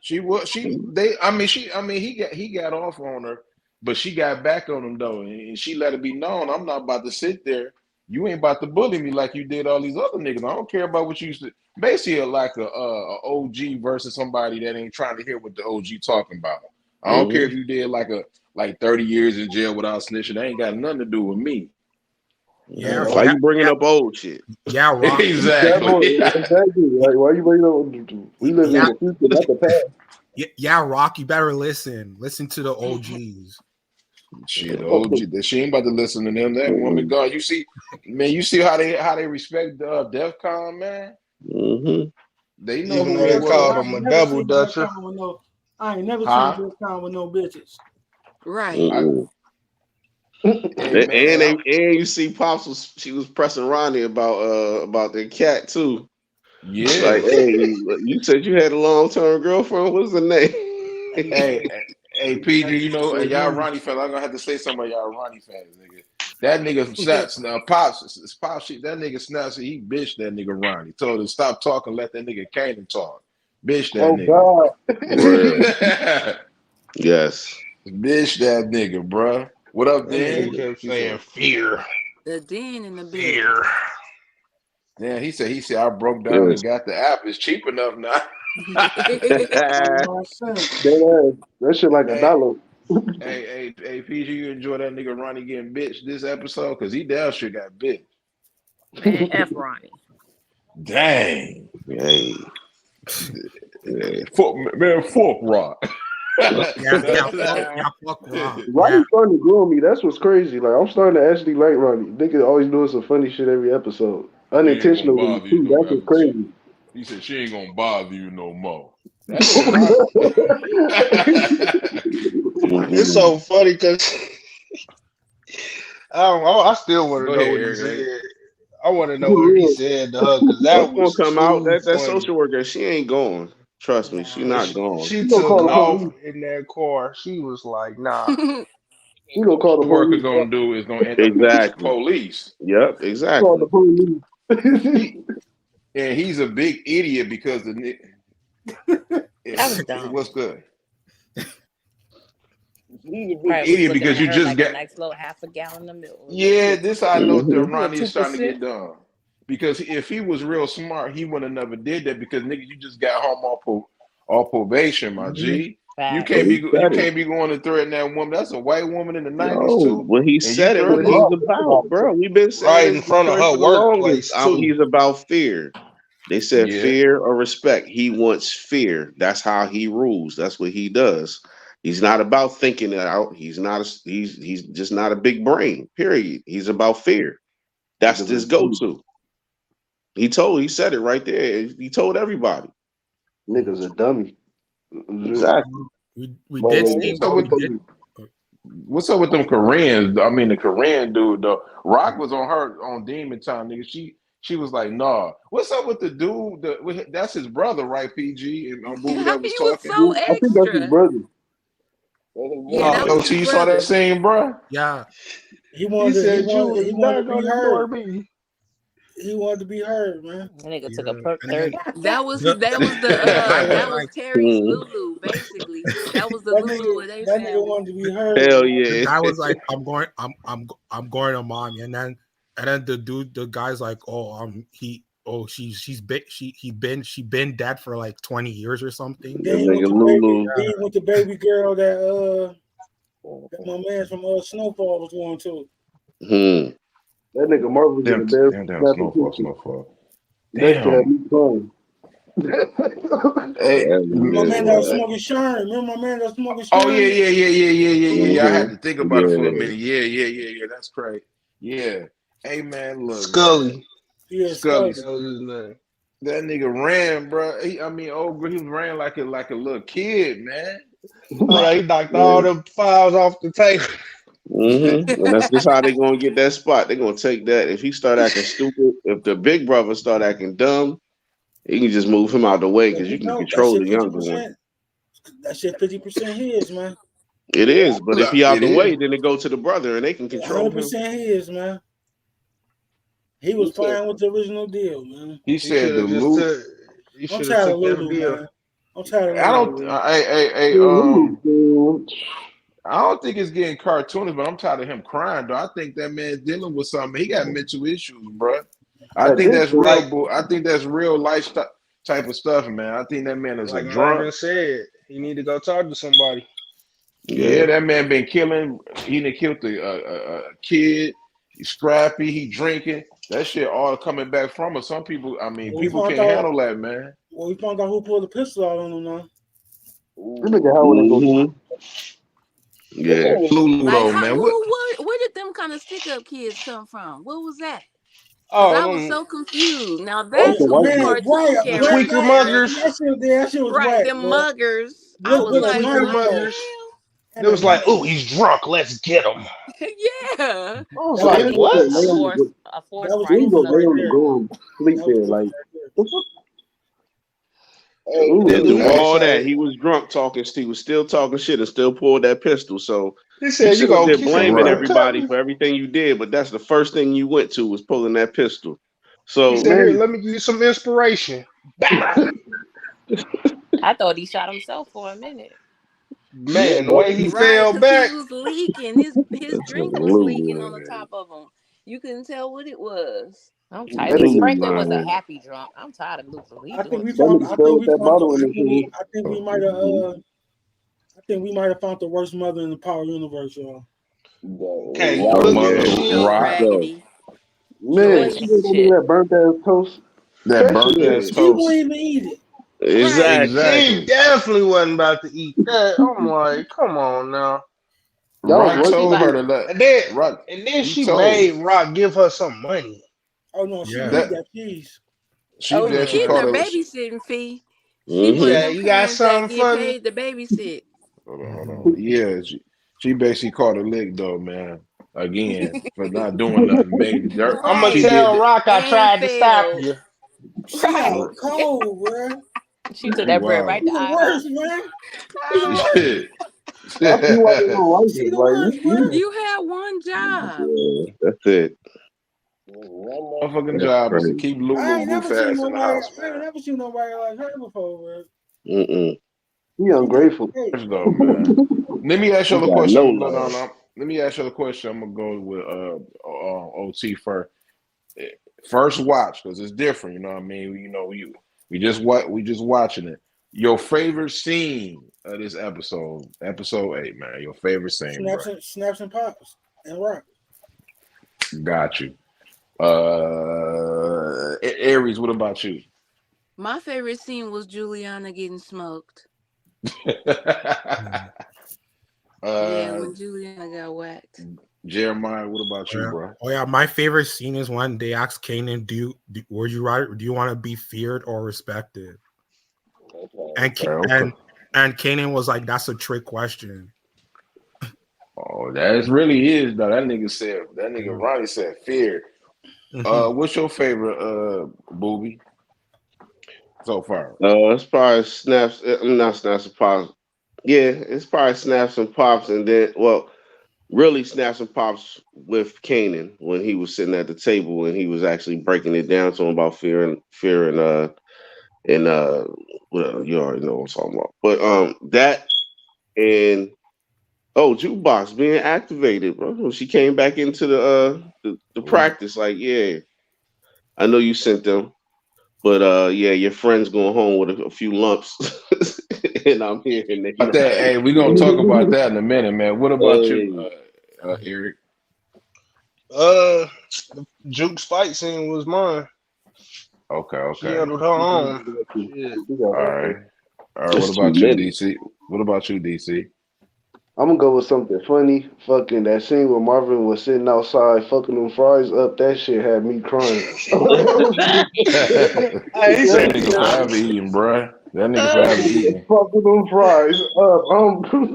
S4: She was she they I mean she I mean he got off on her, but she got back on him though, and she let it be known I'm not about to sit there. You ain't about to bully me like you did all these other niggas. I don't care about what you used to. Basically, like a OG versus somebody that ain't trying to hear what the OG talking about. I don't care
S2: Mhm.
S4: if you did like 30 years in jail without snitching. That ain't got nothing to do with me.
S6: Yeah,
S2: Why
S6: yeah,
S2: you bringing
S6: yeah,
S2: up old shit?
S6: yeah, Rock.
S7: That
S4: Exactly.
S7: boy, exactly. Like, why you bringing up? We live in
S6: Yeah,
S7: the future, not the past.
S6: yeah, Rock. You better listen. Listen to the OGs.
S4: Shit, the OG, that she ain't about to listen to them. That woman
S2: Mhm.
S4: gone. You see, man, you see how they respect Def Con, man.
S2: Mhm.
S4: They know
S3: Even
S4: who
S3: though
S4: he
S3: they
S5: Listen,
S3: called
S5: I
S4: was,
S3: him
S5: ain't
S3: a
S5: never
S3: double
S5: seen that
S3: dutcher.
S5: kind with no. I ain't never seen
S4: huh?
S5: that kind with no bitches.
S1: Right.
S4: I,
S2: Mm-mm.
S4: hey
S2: And
S4: man,
S2: they and you see, Pops she was pressing Ronnie about their cat too. Like,
S4: yeah.
S2: hey, you said you had a long term girlfriend. What's the name?
S4: Hey, hey, PG,
S5: That's
S4: you know, and y'all
S5: true.
S4: Ronnie fans, I'm gonna have to say something about y'all Ronnie fans, nigga. That nigga snaps now, pops shit. That nigga snaps. He bitched that nigga Ronnie. Told him stop talking, let that nigga Kanan talk. Bitch that
S7: Oh
S4: nigga.
S7: God.
S2: Real. Yes.
S4: Bitch that nigga, bruh. What up,
S3: That nigga
S4: Dan?
S2: Mhm.
S3: kept
S4: He said,
S3: saying fear,
S1: The den in the building.
S3: fear.
S4: Dan, he said I broke down
S2: Yes.
S4: and got the app. It's cheap enough now.
S5: No sense.
S7: That shit like a
S4: hey,
S7: dollar.
S4: hey, PG, you enjoy that nigga Ronnie getting bitch this episode? Cause he damn sure got bitch.
S8: Man, F Ronnie.
S4: Dang.
S2: Hey. Yeah.
S4: Fuck, man, fuck Rock.
S6: Yeah, fuck Rock. Yeah,
S7: Ronnie's starting to grow on me. That's what's crazy. Like, I'm starting to actually like Ronnie. Nigga always doing some funny shit every episode.
S4: She ain't gonna
S7: Unintentionally
S4: bother you
S7: too.
S4: no
S7: That's what's
S4: after
S7: crazy.
S4: he said she ain't gonna bother you no more. That nigga Rock.
S3: It's
S2: Mhm.
S3: so funny because I still want to
S4: Go
S3: know
S4: ahead,
S3: what he
S4: Eric.
S3: said. I want to know what he
S7: Yeah.
S3: said to her because
S2: What's
S3: that
S2: gonna
S3: was
S2: come out?
S3: too
S2: That
S3: funny.
S2: social worker, she ain't going. Trust me, she
S5: Nah,
S2: not
S3: She,
S2: going.
S3: she
S7: You gonna
S3: took
S7: call the
S3: off
S7: police.
S3: in that car. She was like, "Nah."
S7: You gonna call the
S4: The worker
S7: police.
S4: gonna do is gonna end up with the
S2: Exactly.
S4: police.
S2: Yep.
S7: Call the
S2: Exactly.
S7: police.
S4: He and he's a big idiot because
S8: That was dumb.
S4: what's good? He's a big
S8: Probably was
S4: idiot
S8: looking
S4: because
S8: at
S4: you
S8: her
S4: just
S8: like a
S4: got.
S8: nice little half a gallon of milk.
S4: Yeah, this how I know that
S2: Hmm.
S8: You a
S4: Ronnie is trying to
S8: 2%?
S4: get done. Because if he was real smart, he would have never did that. Because nigga, you just got home off probation, my G. You
S8: Facts.
S2: But
S4: can't
S2: he
S4: be you
S2: said it.
S4: can't be going to threaten that woman. That's a white woman in the '90s
S2: No,
S4: too,
S2: when he
S4: and you
S2: said it, what
S4: threatening.
S2: he's
S7: Rob,
S2: about, bro. We've been saying
S3: Right
S2: this
S3: in front of
S2: for
S3: her
S2: the longest.
S3: workplace too.
S2: He's about fear. They said
S4: Yeah,
S2: fear or respect. He wants fear. That's how he rules. That's what he does. He's not about thinking it out. He's just not a big brain. Period. He's about fear. That's
S7: niggas
S2: his
S7: are dumb.
S2: go-to. He said it right there. He told everybody.
S7: Niggas are dummy.
S2: Exactly.
S6: we did
S4: man.
S6: see
S4: What's up with
S6: we did.
S4: them Koreans? I mean, the Korean dude though. Rock was on her on Demon Time, nigga. She was like, nah. What's up with the dude? That's his brother, right? PG and Boo
S1: How
S4: that was
S1: he was
S4: talking.
S1: so
S7: I think that's his
S1: extra.
S7: brother.
S1: Yeah, that was
S4: OT,
S1: his
S4: you saw that
S1: brother.
S4: scene, bro?
S6: Yeah,
S5: he
S3: He
S5: wanted to,
S3: said you was
S5: he wanted
S3: not
S5: to be
S3: gonna ignore
S5: heard.
S3: me.
S5: He wanted to be heard, man.
S8: That nigga took a
S6: yeah,
S8: perk
S6: and then
S8: 30.
S1: That was
S6: the,
S1: that
S6: the,
S1: was the
S6: the guy was
S1: that was
S6: like,
S1: Terry's
S2: Mhm.
S1: Lulu, basically. That was the
S5: That
S1: Lulu
S5: nigga,
S1: of their
S5: that nigga
S1: family.
S5: wanted to be heard,
S2: Hell
S5: man.
S6: the
S2: yeah.
S6: guy was like, I'm going to mommy, and then and then the guy's like, oh, she been dead for like 20 years or something.
S2: That nigga Lulu.
S5: Then he went to baby girl that my man from Snowfall was going to.
S7: That nigga Marvel was in the bed
S4: Damn,
S7: snapping pictures.
S4: snowfall.
S7: That shit had
S4: Damn.
S7: me crying.
S4: Hey,
S2: That
S5: My man that was
S2: nigga.
S5: smoking Shine. Remember my man that was smoking
S4: oh
S5: Shine?
S4: yeah. I had to think about it for a
S2: Yeah.
S4: minute. Yeah. That's crazy. Yeah. Hey man, look, man.
S3: Scully.
S5: Yeah,
S4: Scully,
S5: Scully.
S3: That was his name.
S4: that nigga ran, bro. He ran like a little kid, man.
S3: Oh yeah, he knocked all
S2: Yeah.
S3: them files off the table.
S2: And that's just how they gonna get that spot. They gonna take that. If he start acting stupid, if the big brother start acting dumb, you can just move him out the way
S5: But
S2: because you
S5: you
S2: can
S5: know that
S2: control
S5: shit
S2: the younger one.
S5: 50%. That shit 50% his, man.
S2: It is, but if he out
S4: It
S2: the
S4: is.
S2: way, then it go to the brother and they can control him.
S5: 100% his, man. He was fine with the original deal, man.
S4: He
S3: He
S4: said
S3: should
S4: the
S3: have just
S4: loot.
S3: took. He
S5: I'm
S3: should have
S5: tired of
S3: took them
S5: Lulu,
S3: deal.
S5: man. I'm tired of
S4: I
S5: Lulu,
S4: don't.
S5: man.
S4: I don't think it's getting cartoonish, but I'm tired of him crying. Though I think that man dealing with something. He got mental issues, bro. I
S7: At
S4: think
S7: this
S4: that's
S7: point,
S3: Like
S4: real. I think that's real lifestyle type of stuff, man. I think that man is a
S3: like
S4: drunk.
S3: Marvin said, he need to go talk to somebody.
S2: Yeah.
S4: Yeah, that man been killing. He done killed a kid. He's scrappy. He drinking. That shit all coming back from us. Some people. I mean,
S5: Well, we
S4: people
S5: found
S4: can't
S5: out.
S4: handle that, man.
S5: Well, we found out who pulled the pistol out on him now.
S7: this nigga Howard ain't gonna do
S2: Yeah.
S4: Lulu
S1: Like
S4: though,
S1: how
S4: man.
S1: who
S4: What?
S1: where did them kind of stick up kids come from? What was that? Because
S3: Oh,
S1: I was
S3: them
S1: so confused. Now
S7: That's
S1: that's
S7: the
S5: Oh
S1: who
S7: white
S5: man,
S7: boy.
S1: cartoon
S5: right,
S3: the
S5: bro,
S3: tweaker
S1: characters
S5: man,
S3: muggers.
S1: is.
S5: that shit was
S1: Right,
S5: whack,
S1: them
S5: bro.
S1: muggers. I was
S3: The
S5: With a
S1: like,
S3: tweaker
S1: what
S5: knife
S3: muggers.
S5: though,
S3: They
S5: and a
S3: was like,
S5: knife.
S3: "Oh, he's drunk. Let's get him."
S1: the hell? Yeah.
S3: I was
S5: That was
S7: Like,
S3: like,
S7: this
S5: Lulu.
S7: nigga
S3: "What?"
S7: lay on the,
S8: A
S5: That
S8: forced
S5: was
S7: he
S8: rising
S7: gonna
S5: Lulu
S8: of
S7: lay
S5: right
S8: the
S7: on the
S5: there.
S8: dead.
S7: ground, sleep
S5: That was
S7: there.
S5: Lulu
S7: Like,
S5: right there.
S7: the fuck?
S3: He
S7: Lulu
S3: didn't
S2: And
S3: do
S2: through
S3: nothing.
S7: crazy.
S2: all that,
S3: Say
S2: he was drunk talking. He was still talking shit and still pulled that pistol. So
S3: he
S2: you
S3: said, "You
S2: sit up
S3: go."
S2: there
S3: He said, "You
S2: blaming
S3: gonna
S4: Right.
S3: cut
S2: everybody
S3: me?"
S2: for everything you did, but that's the first thing you went to was pulling that pistol.
S3: He
S2: So
S3: said, "Here,
S7: Man,
S3: let me give you some inspiration." Bow.
S8: I thought he shot himself for a minute.
S3: Man, the
S7: that,
S3: way he
S1: Right,
S3: fell
S1: because he
S3: back.
S1: was leaking. His
S2: that's
S1: drink was leaking on
S2: Lulu,
S1: the
S2: man.
S1: top of him. You couldn't tell what it was.
S8: I'm tired. At
S7: that
S8: least
S7: nigga,
S2: Lulu,
S8: Franklin was a
S2: man.
S8: happy drunk. I'm tired of Luther. He doing
S7: that
S8: too
S7: nigga
S8: much.
S7: fell with that bottle in his hand.
S5: I think we might have found the worst mother in the Power Universe, y'all.
S3: Okay, you
S2: Oh
S3: look at
S2: yeah,
S3: the
S1: It's
S3: shit.
S1: still
S4: Rock.
S2: so
S1: raggedy.
S7: Man, she
S1: Joyce.
S7: was gonna do
S1: Shit.
S7: that burnt ass toast.
S4: That
S7: That shit
S4: burnt
S7: is
S4: ass
S2: yeah,
S5: She wouldn't
S4: toast.
S5: even eat it.
S1: Right.
S3: She
S4: Exactly.
S3: definitely wasn't about to eat that. I'm like, come on now.
S7: y'all was
S4: Rock
S8: Now she
S7: working
S4: told
S8: about
S4: her
S7: with
S4: to let
S3: And then
S4: Rock.
S3: and then
S4: He
S3: she
S4: told
S3: made Rock give her some money.
S5: Oh no, she
S6: Yeah.
S5: need
S4: that
S5: that cheese.
S4: she
S1: Oh, he
S4: did. She
S1: getting
S3: Uh,
S4: called
S1: her
S4: her.
S1: babysitting fee. She
S3: he
S1: one of
S2: hmm
S3: said,
S1: them
S3: "You got
S1: parents that
S3: something
S1: get
S3: for me?"
S1: paid to babysit.
S4: Hold
S6: Mhm.
S4: on. Yeah, she basically caught a lick though, man. Again for not doing nothing. Made dirt.
S3: I'm gonna
S4: She
S1: Right.
S3: tell
S4: did.
S3: Rock I
S1: And
S3: tried to stop
S1: failed.
S3: you.
S5: She
S1: Right.
S5: out cold, bro.
S8: she took
S4: She
S8: that bread right
S4: wild.
S5: She
S8: to
S5: the
S8: eye
S5: worst,
S8: house.
S5: man. She the
S1: Ah,
S5: worst.
S4: Shit.
S7: I see why they don't like
S5: She
S7: it.
S5: the
S7: Like,
S5: worst, bro.
S7: you
S1: you had one job.
S2: yeah, that's it.
S4: One motherfucking
S2: That's
S4: job is to
S2: crazy.
S4: keep
S5: I
S4: Lulu
S5: ain't
S4: Goof
S5: never seen
S4: ass in the
S5: nobody.
S4: house,
S5: I ain't
S4: man.
S5: never seen nobody like her before, bro.
S2: Mm-mm.
S7: he
S5: She did
S7: ungrateful.
S5: great.
S4: First though, man. Let me ask
S2: He
S4: you a
S2: got
S4: question.
S2: no
S4: I'm gonna go
S2: love.
S4: down. Let me ask you a question. I'm gonna go with OT first. First watch because it's different. You know what I mean? We just watching it. Your favorite scene of this episode 8, man. Your favorite scene, bro.
S5: Snaps and pops and rock.
S4: Got you. Aries, what about you?
S1: My favorite scene was Juliana getting smoked.
S6: Mhm.
S1: Yeah,
S4: uh,
S1: when Juliana got whacked.
S4: Jeremiah, what about you,
S6: Yeah.
S4: bro?
S6: Oh yeah, my favorite scene is when they ask Kanan, "Would you rather? Do you want to be feared or respected?" And
S4: Okay, okay.
S6: and Kanan was like, "That's a trick question."
S4: Oh, that really is though. That nigga
S6: Mhm.
S4: Ronnie said fear.
S6: Mhm.
S4: What's your favorite booby so far?
S2: It's probably snaps. I'm not snaps and pops. Yeah, it's probably snaps and pops, and then really snaps and pops with Kanan when he was sitting at the table and he was actually breaking it down to him about fear and well, you already know what I'm talking about. But that and Oh, jukebox being activated, bro. She came back into the practice. Like, yeah, I know you sent them, but yeah, your friend's going home with a few lumps, and I'm here and they
S4: About
S2: not.
S4: that, hey, we're gonna talk about that in a minute, man. What about you,
S2: Hey,
S4: Eric?
S3: Uh, Juke's fight scene was mine.
S4: Okay,
S3: She
S4: okay.
S3: handled her own. Shit.
S4: All right. All right. What
S2: just too
S4: about you,
S2: many.
S4: DC? What about you, DC?
S7: I'm gonna go with something funny. Fucking that scene where Marvin was sitting outside fucking them fries up. That shit had me crying.
S4: That
S3: Hey, he said,
S4: nigga forever eating, bruh. That nigga forever eating.
S7: Fucking them fries up.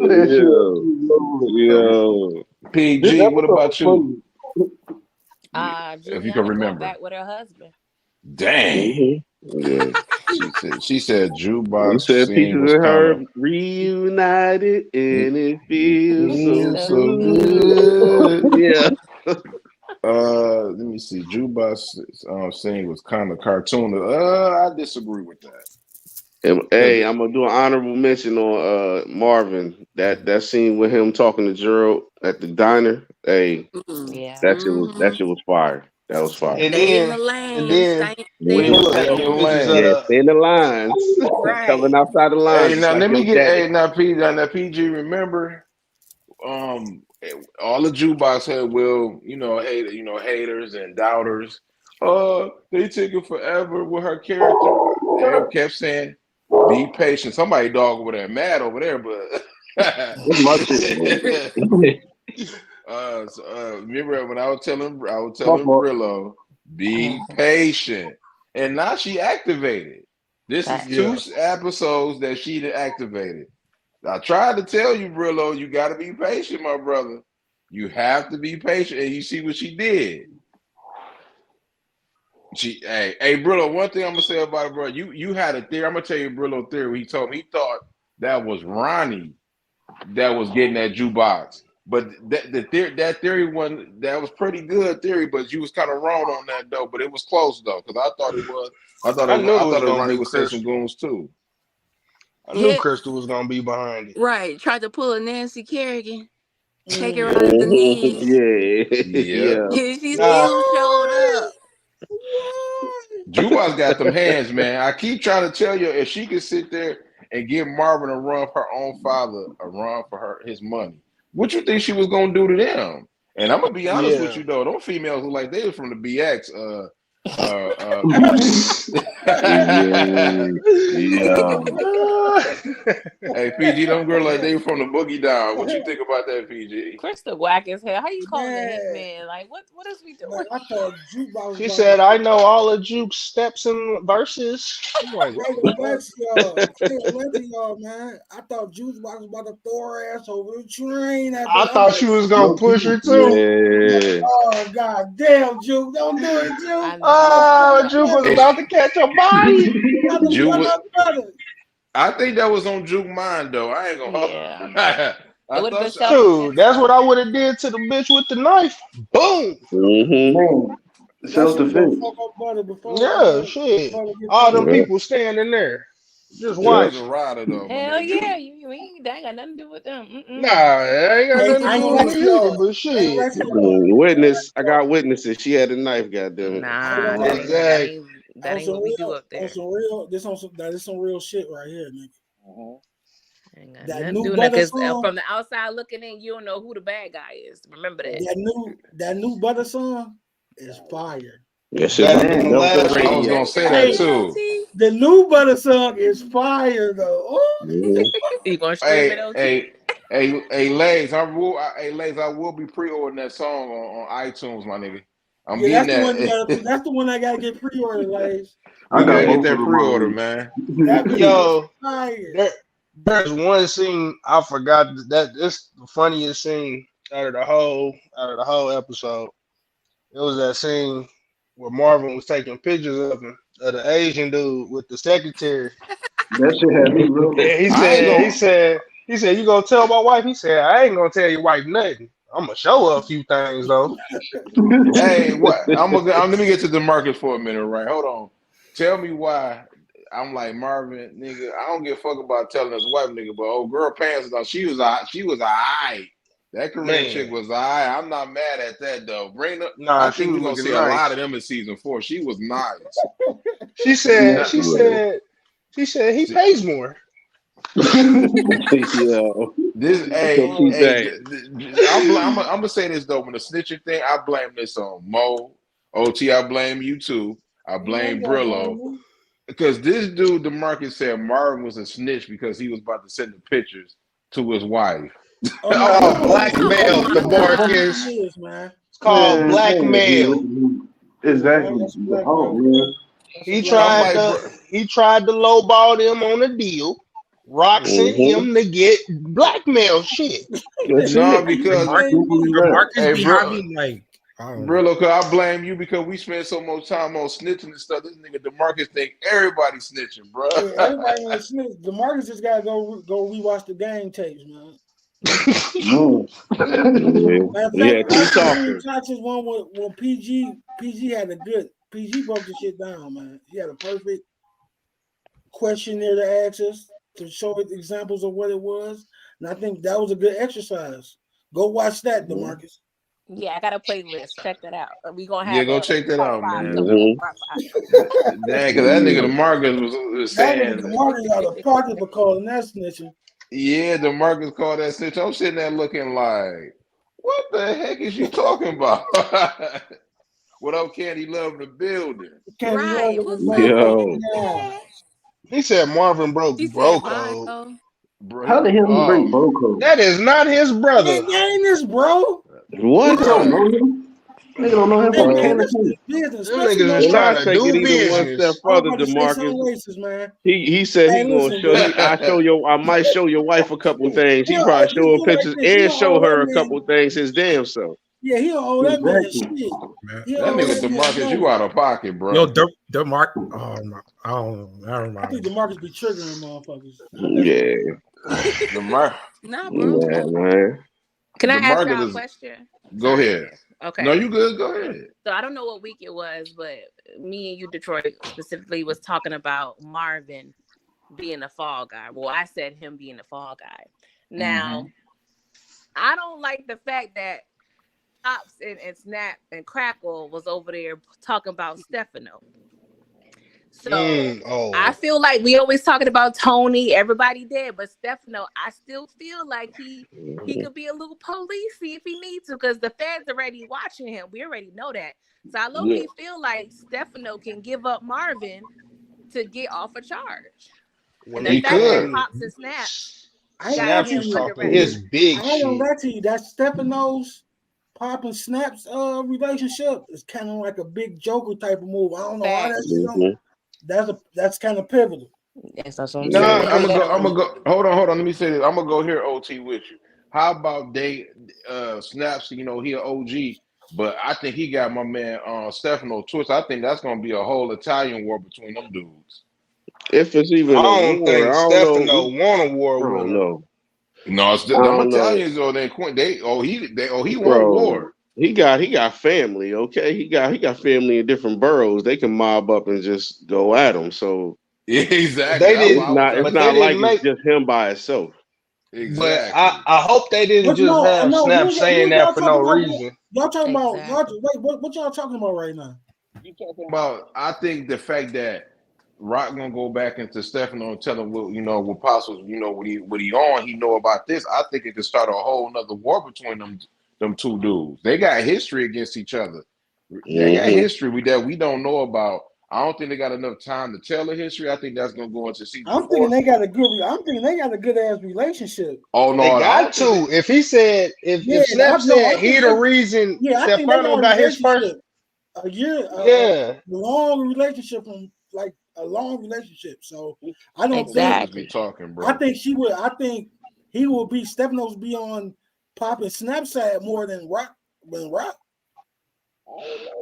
S7: That shit had
S2: Yo,
S7: me rolling.
S2: yo.
S7: This
S4: PG, what
S7: episode was
S4: about you?
S7: funny.
S4: If you can
S8: Juliana going
S4: remember.
S8: back with her husband.
S4: Dang.
S2: Yeah.
S4: She said
S2: You
S4: jukebox
S2: said
S4: scene
S2: Peaches
S4: was
S2: and
S4: kind
S2: her
S4: of
S2: reunited
S4: it,
S2: and it
S4: it
S2: feels so
S4: feels
S8: So
S4: so
S2: good.
S8: good.
S4: good.
S2: Yeah.
S4: Let me see. Jukebox scene was kind of cartoon. I disagree with that.
S2: And,
S4: Cause
S2: hey, I'm gonna do an honorable mention on Marvin. That scene with him talking to Gerald at the diner. Hey,
S1: Mm-hmm.
S8: Yeah.
S2: that shit was fire. That was fire.
S3: and
S1: Stay in the
S3: then, and
S1: lane.
S3: then
S1: Stay
S3: when
S1: in
S3: he
S1: the
S3: was
S2: Mhm.
S4: stay in
S3: taking
S4: your
S1: lane.
S3: pictures of
S4: lane.
S2: Yeah,
S3: the,
S2: stay in the lines.
S1: Right.
S2: Coming outside the line,
S4: Hey,
S2: just
S4: now
S2: like
S4: let me
S2: your
S4: get.
S2: daddy.
S4: Hey, now PG. Remember, um, all the jukebox had haters and doubters. They took it forever with her character. They kept saying, "Be patient." Somebody dog over there, mad over there, but.
S2: That's my shit, man.
S4: Remember when I was
S7: My
S4: telling
S7: fault.
S4: Brillo, be patient, and now she activated. This is
S8: Facts.
S4: two
S3: yeah.
S4: episodes that she done activated. I tried to tell you, Brillo, you got to be patient, my brother. You have to be patient, and you see what she did. Hey, Brillo. One thing I'm gonna say about it, bro. You had a theory. I'm gonna tell you, Brillo theory. He told me he thought that was Ronnie that was getting that jukebox. But that theory one that was pretty good theory, but you was kind of wrong on that though. But it was close though, because I thought it was.
S3: I knew
S4: I
S3: it was
S4: thought that
S3: gonna
S4: Ronnie
S3: be
S4: would say some
S3: Crystal.
S4: goons too.
S3: I knew
S1: Yeah.
S3: Crystal was gonna be behind it.
S1: Right. Tried to pull a Nancy Kerrigan. Take her
S5: Mm.
S1: out of the
S2: Mhm.
S1: knees.
S2: Yeah,
S4: Yep.
S2: yeah.
S1: And she
S3: Nah,
S1: still showed
S5: What?
S1: up.
S5: What?
S4: Jukebox got them hands, man. I keep trying to tell you, if she could sit there and give Marvin a run for her own father, a run for his money, what you think she was gonna do to them? And I'm gonna be honest with
S3: yeah.
S4: you though, those females look like they was from the BX.
S2: Yeah, yeah.
S4: Hey PG, them girl like they from the boogie down. What you think about that, PG?
S8: Krista whack as hell. How you calling the
S5: Man,
S8: hitman? Like what is we
S5: man,
S8: doing?
S5: I thought jukebox was
S3: She
S5: about to
S3: said, "I know all of Juke's steps and verses." I'm like,
S5: I
S3: what
S5: ain't
S3: the
S5: gonna lie
S3: fuck?
S5: to y'all. I ain't gonna lie to y'all, man. I thought Juice Box was about to throw her ass over the train after
S3: I
S5: I'm
S3: thought she
S5: like,
S3: was gonna
S7: Low
S3: push
S7: key.
S3: her too.
S2: Yeah.
S5: oh god damn, Juke, don't do it, Juke.
S8: I
S5: Don't
S8: know.
S5: do
S3: Oh,
S5: my
S3: Juke was
S5: brother.
S4: It's,
S3: about to catch a body.
S5: You about to
S4: Juke,
S5: fuck my brother.
S4: I think that was on Juke mind though. I ain't gonna.
S8: Yeah. It
S4: I
S8: would have been
S4: thought.
S8: self
S3: Dude,
S8: defense
S3: that's what
S8: though.
S3: I would have did to the bitch with the knife. Boom.
S2: Mm-hmm.
S7: Man,
S5: Now
S7: self
S5: she was gonna
S7: defense.
S5: fuck my brother before
S3: Yeah, shit.
S5: brother get
S3: All them
S5: fucked up.
S2: Yeah.
S3: people standing there, just
S4: Juke
S2: Yeah.
S4: was a
S3: watching.
S4: rider though, my
S8: Hell
S4: nigga.
S8: yeah. You mean that ain't got nothing to do with them.
S3: Nah,
S8: Mm-mm.
S3: it ain't got nothing to
S5: I ain't
S3: do
S5: gonna lie
S3: with
S5: to
S3: me either,
S5: y'all.
S3: but
S5: I ain't gonna
S3: shit.
S5: lie to y'all.
S2: Witness. I got witnesses. She had a knife. Goddamn it.
S5: I ain't
S8: Nah,
S5: gonna lie.
S3: Exactly.
S8: that
S5: On
S8: ain't
S5: some
S8: what we do
S5: real,
S8: up there.
S5: that is some real shit right here, nigga.
S8: Ain't got
S5: That
S8: nothing
S5: new
S8: doing that
S5: butter
S8: because
S5: song,
S8: from the outside looking in, you don't know who the bad guy is. Remember that.
S5: that new butter song is fire.
S2: That shit
S3: Better
S2: about to
S3: than the
S7: Man,
S2: melt the
S3: last
S4: I
S3: one.
S4: was
S2: radio.
S4: gonna
S8: That's
S4: say
S8: got
S4: that
S5: Hey,
S4: too.
S8: loyalty.
S5: the new butter song is fire though. Oh,
S2: Mm-hmm.
S8: You gonna stream it,
S4: Hey,
S8: OT?
S4: hey, Lays, I will be pre-ordering that song on iTunes, my nigga. I'm
S5: yeah,
S4: getting
S5: that's the one you
S4: that.
S5: gotta. That's the one I gotta get pre-ordered, like
S7: I
S4: We
S7: got
S4: gotta get
S7: both of
S4: that
S7: them
S4: pre-order,
S7: already.
S4: man.
S5: that bitch is
S3: Yo,
S5: fire.
S3: there, there's one scene I forgot that it's the funniest scene out of the whole episode. It was that scene where Marvin was taking pictures of the Asian dude with the secretary.
S7: That shit had me rolling.
S3: And he
S4: I ain't
S3: said, he
S4: gonna.
S3: said, he said, you gonna tell my wife? He said, I ain't gonna tell your wife nothing. I'm gonna show her a few things though.
S4: Hey, what? Let me get to the market for a minute, right? Hold on. Tell me why. I'm like Marvin, nigga. I don't give a fuck about telling this white nigga, but old girl pants. She was a. That Korean chick
S3: Man,
S4: was I'm not mad at that though. I
S3: nah, she
S4: think
S3: was
S4: we're gonna
S3: looking
S4: see a lot of
S3: nice.
S4: them in season 4. She was nice.
S3: She
S2: Yeah,
S3: said,
S4: That,
S3: she
S2: yeah.
S3: said, she said he
S4: see,
S3: pays more.
S2: Yo,
S4: this,
S2: so peep that.
S4: I'm gonna say this though. When the snitching thing, I blame this on Mo, OT. I blame you too. I
S5: You ain't
S4: blame
S5: got blame
S4: Brillo
S5: me.
S4: because this dude, DeMarcus, said Marvin was a snitch because he was about to send the pictures to his wife.
S5: Oh no,
S4: I'm
S3: Oh,
S4: like,
S5: Brillo,
S1: Oh
S3: blackmail,
S5: Brillo,
S1: my
S5: Brillo know who
S3: DeMarcus.
S1: God.
S5: he is, man.
S3: It's called
S7: Man, man,
S3: blackmail.
S5: Yeah,
S7: exactly.
S5: that's a
S7: The Hulk,
S5: blackmail.
S7: man.
S5: That's a
S3: He
S4: I'm
S5: blackmail.
S3: tried
S4: like,
S3: to
S4: bro,
S3: he tried to lowball them on a deal. Rock sent
S2: Mm-hmm.
S3: him to get blackmail shit.
S2: That's
S4: no,
S2: it.
S5: You
S4: because
S5: say
S2: Simply
S6: The
S2: that.
S6: Marcus
S4: hey,
S6: be
S4: bro,
S6: having like I don't know.
S4: Brillo, cause I blame you because we spend so much time on snitching and stuff. This nigga DeMarcus think everybody snitching, bro.
S5: yeah, everybody in the snitch. DeMarcus just gotta go rewatch the game tapes, man.
S7: Mm.
S2: Yeah.
S5: Matter of fact,
S2: Yeah,
S5: watch
S2: keep
S5: the Henry
S2: talking.
S5: Toxins one with when PG had a good PG broke the shit down, man. He had a perfect questionnaire to ask us to show us examples of what it was. And I think that was a good exercise. Go watch that, DeMarcus.
S8: Yeah, I got a playlist. Check that out. We gonna
S4: Yeah,
S8: have
S4: go
S8: a
S4: check that
S8: part
S4: out,
S8: five
S4: man.
S8: coming up.
S2: Mm-hmm.
S8: Part five.
S4: Dang, cause that nigga
S2: Yeah.
S4: DeMarcus was
S5: That nigga
S4: saying,
S5: DeMarcus out of pocket for calling that snitching.
S4: yeah, DeMarcus called that snitch. I'm sitting there looking like, what the heck is you talking about? What up, Candy Love the building?
S5: Candy Love
S8: Right.
S5: in the
S8: What's up,
S2: Yo.
S5: motherfucking
S8: Candy
S5: now.
S8: Cat?
S3: He said Marvin broke
S8: She
S3: bro
S8: said bye,
S3: code.
S8: ho.
S4: Bro,
S7: How the hell he break
S4: oh,
S7: bro code?
S3: That is not his brother.
S5: Man, that ain't this, bro.
S2: What?
S7: Nigga don't
S4: bruh.
S7: know him. Nigga don't know him
S5: Hey
S7: from a
S5: man,
S7: can
S2: Bro.
S7: of
S5: this
S7: paint.
S5: is business,
S3: Them
S5: especially
S3: niggas
S5: no
S3: is
S2: And
S5: more.
S2: I
S3: trying to
S2: take it
S3: do
S2: even one step
S3: business.
S5: I was
S2: further,
S5: about to say something
S2: DeMarcus.
S5: racist, man.
S2: He said
S5: Hey,
S2: he gonna
S5: listen,
S2: show
S5: dude.
S2: I might show your wife a couple things. He probably
S5: Just
S2: show her
S5: do like
S2: pictures
S5: this. He
S2: and
S5: don't
S2: show
S5: owe that
S2: her a couple
S5: man.
S2: things his damn self.
S5: Yeah, he don't owe that man
S7: Exactly.
S5: shit.
S6: Man.
S5: He don't
S4: That
S5: owe
S4: nigga
S5: that man
S4: DeMarcus, you
S5: nothing.
S4: out of pocket,
S6: Yo,
S4: bro.
S6: the Mark. Oh my, I don't know. Never
S5: I think
S6: mind.
S5: DeMarcus be triggering motherfuckers. That's
S2: Yeah.
S4: DeMar
S8: Nah, bro.
S2: Yeah, man.
S8: Can I ask
S4: DeMarcus
S8: y'all a
S4: is.
S8: question?
S4: Go
S8: Sorry.
S4: ahead. No,
S8: Okay.
S4: you good. Go ahead.
S8: So I don't know what week it was, but me and you, Detroit, specifically was talking about Marvin being a fall guy. Well, I said him being a fall guy.
S4: Mm-hmm.
S8: Now, I don't like the fact that Pops and Snap and Crackle was over there talking about Stefano. So I
S3: Oh,
S8: feel like we always talking about Tony, everybody dead, but Stefano, I still feel like he could be a little policey if he needs to, because the feds already watching him. We already know that. So I low
S4: Yeah,
S8: key feel like Stefano can give up Marvin to get off a charge. And
S3: well,
S8: the
S4: he
S8: fact that
S4: could.
S8: Pops and Snap
S5: I ain't
S8: got
S5: gonna lie
S3: Snaps
S5: to
S8: him
S3: was
S5: you.
S8: under
S3: talking
S8: wraps.
S3: his big
S5: I ain't gonna
S3: shit.
S5: lie to you. That Stephanos Pop and Snaps relationship is kind of like a big Joker type of move. I don't know how that shit
S8: Facts.
S5: going.
S2: Mhm.
S5: That's kind of pivotal.
S8: Yes, that's what I'm
S4: Nah,
S3: Yeah,
S8: saying.
S4: I'm gonna
S3: cause
S4: go. I'm gonna go. Hold on. Let me say this. I'm gonna go here, OT, with you. How about they Snaps? You know, he an OG, but I think he got my man Stefano Twist. I think that's gonna be a whole Italian war between them dudes.
S2: If it's
S3: I
S2: even a
S3: don't
S2: war,
S3: think
S2: I don't know.
S3: Stefano want a
S2: I
S3: war with
S2: don't
S3: him.
S2: know.
S4: No, it's
S2: I
S4: them
S2: don't know,
S4: Italians or he want
S2: bro.
S4: war.
S2: He got family. Okay, he got family in different boroughs. They can mob up and just go at him. So
S4: Yeah, exactly.
S3: They
S4: That's what
S2: it's
S3: didn't,
S4: I was
S2: not
S4: trying
S2: it's
S4: to
S3: but they
S2: not
S4: say.
S2: like
S3: didn't
S2: it's
S3: make.
S2: just him by itself.
S3: But I,
S4: Exactly.
S3: I hope they didn't
S5: What
S3: just
S5: no,
S3: have
S5: no,
S3: Snap
S5: who
S3: saying that
S5: y'all
S3: for
S5: talking
S3: no
S5: about?
S3: reason.
S5: Y'all talking about y'all?
S8: Exactly.
S5: Wait, what y'all talking about right now?
S4: You talking about? I think the fact that Rock gonna go back into Stefano and tell him what what possible what he on. He know about this. I think it could start a whole nother war between them two dudes. They got history against each other. They got
S2: Hmm.
S4: history that we don't know about. I don't think they got enough time to tell the history. I think that's gonna go into season
S5: I'm thinking
S4: four.
S5: they got a good. I'm thinking they got a good ass relationship.
S4: Oh no,
S3: They
S4: I
S3: got
S4: don't think
S3: to.
S4: they.
S3: If he said,
S5: Yeah,
S3: if Snap
S5: I
S3: said
S5: think
S3: he the reason
S5: I think they
S3: Stefano
S5: got a
S3: got his first,
S5: relationship. A year, a
S3: yeah.
S5: long relationship from like a long relationship. So I don't
S4: Them
S5: think.
S4: niggas be
S8: Exactly.
S4: talking,
S5: I
S4: bro.
S5: think she would. I think he will be. Stephanos be on Pop and Snapchat more than Rock. Than Rock.